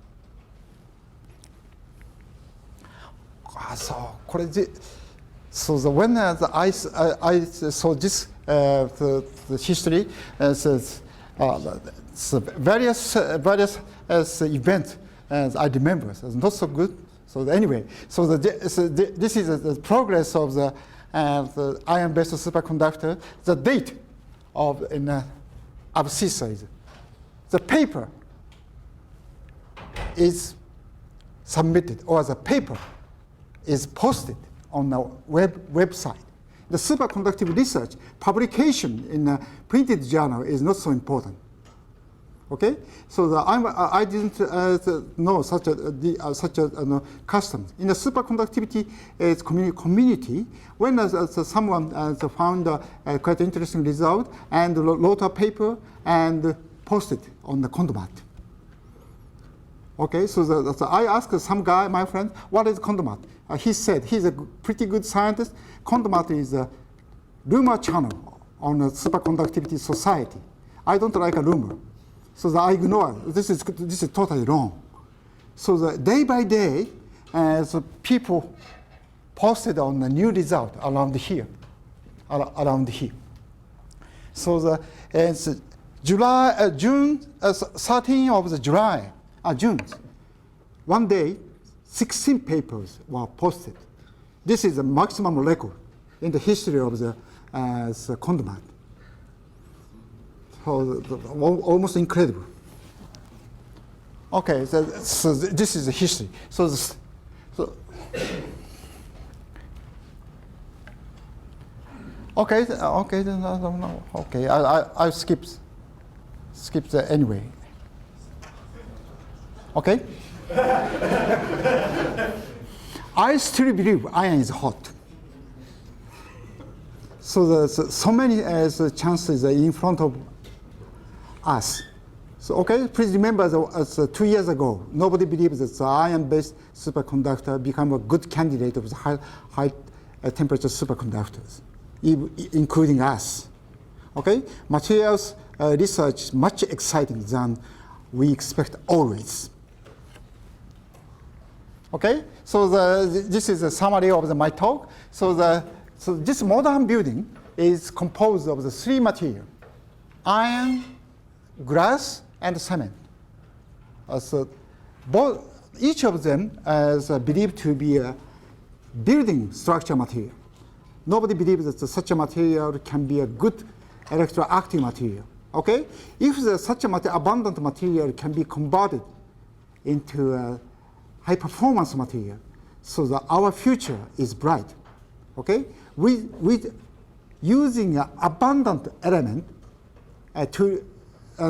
So when I saw this the history, various events I remember. So it's not so good. So anyway, so this is the progress of the iron-based superconductor. The date of abscissa is the paper is submitted, or the paper is posted on the website. The superconductive research publication in a printed journal is not so important. Okay, so I didn't know such a custom in the superconductivity community. When someone found a quite interesting result and wrote a paper and posted on the Condomat. Okay, so I asked some guy, my friend, what is Condomat? He said he's a pretty good scientist. Condomat is a rumor channel on the superconductivity society. I don't like a rumor. So I ignore it. This is totally wrong. So day by day, people posted on a new result around here. So it's June 13 of the June. One day, 16 papers were posted. This is the maximum record in the history of the Condomat. So almost incredible. Okay, so this is the history. Okay, no. Okay, I skip the anyway. Okay. I still believe iron is hot. So there's so many chances in front of us. So okay, please remember that 2 years ago, nobody believed that the iron-based superconductor become a good candidate of the high temperature superconductors, including us. Okay, materials research is much exciting than we expect always. Okay, so this is a summary of my talk. So this modern building is composed of the three materials: iron, glass, and cement. So each of them is believed to be a building structure material. Nobody believes that such a material can be a good electroactive material. Okay, if such a abundant material can be converted into a high performance material, so that our future is bright. Okay, with using an abundant element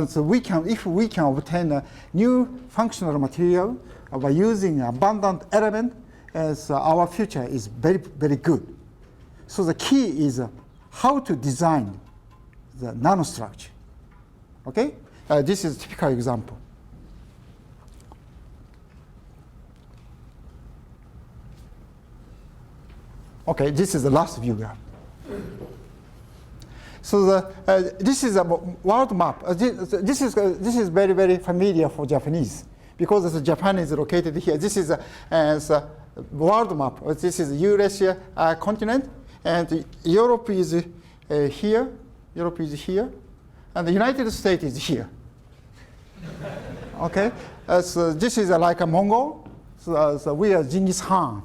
so if we can obtain a new functional material by using an abundant element, our future is very, very good. So the key is how to design the nanostructure. Okay, this is a typical example. Okay, this is the last view graph. So this is a world map. This is very, very familiar for Japanese because Japan is located here. This is a world map. This is Eurasia continent, and Europe is here. Europe is here, and the United States is here. Okay, so this is like a Mongol. So we are Genghis Khan.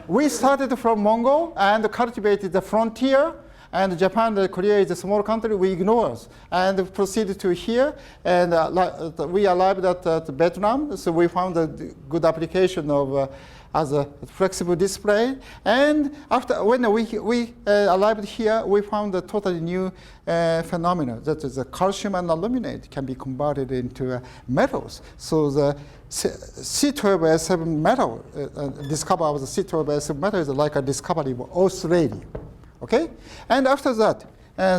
We started from Mongol and cultivated the frontier, and Japan, Korea is a small country, we ignore us, and proceeded to here, and we arrived at Vietnam, so we found a good application of as a flexible display, and after when we arrived here, we found a totally new phenomenon, that is calcium and aluminate can be converted into metals. So the C12S7 metal, discovery of the C12S7 metal is like a discovery of Australia. Okay, and after that,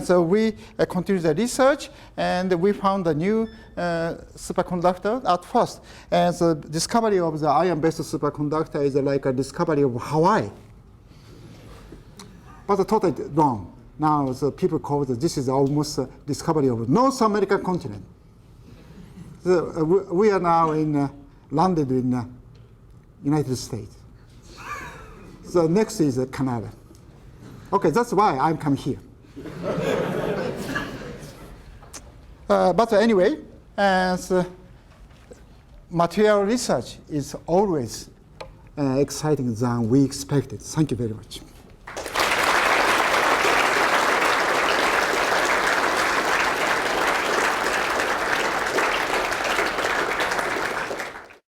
so we continued the research, and we found a new superconductor at first. And the discovery of the iron-based superconductor is like a discovery of Hawaii, but totally wrong. Now the people call it, this is almost a discovery of North American continent. So we are now landed in United States. So next is Canada. Okay, that's why I'm coming here. But anyway, material research is always exciting than we expected. Thank you very much.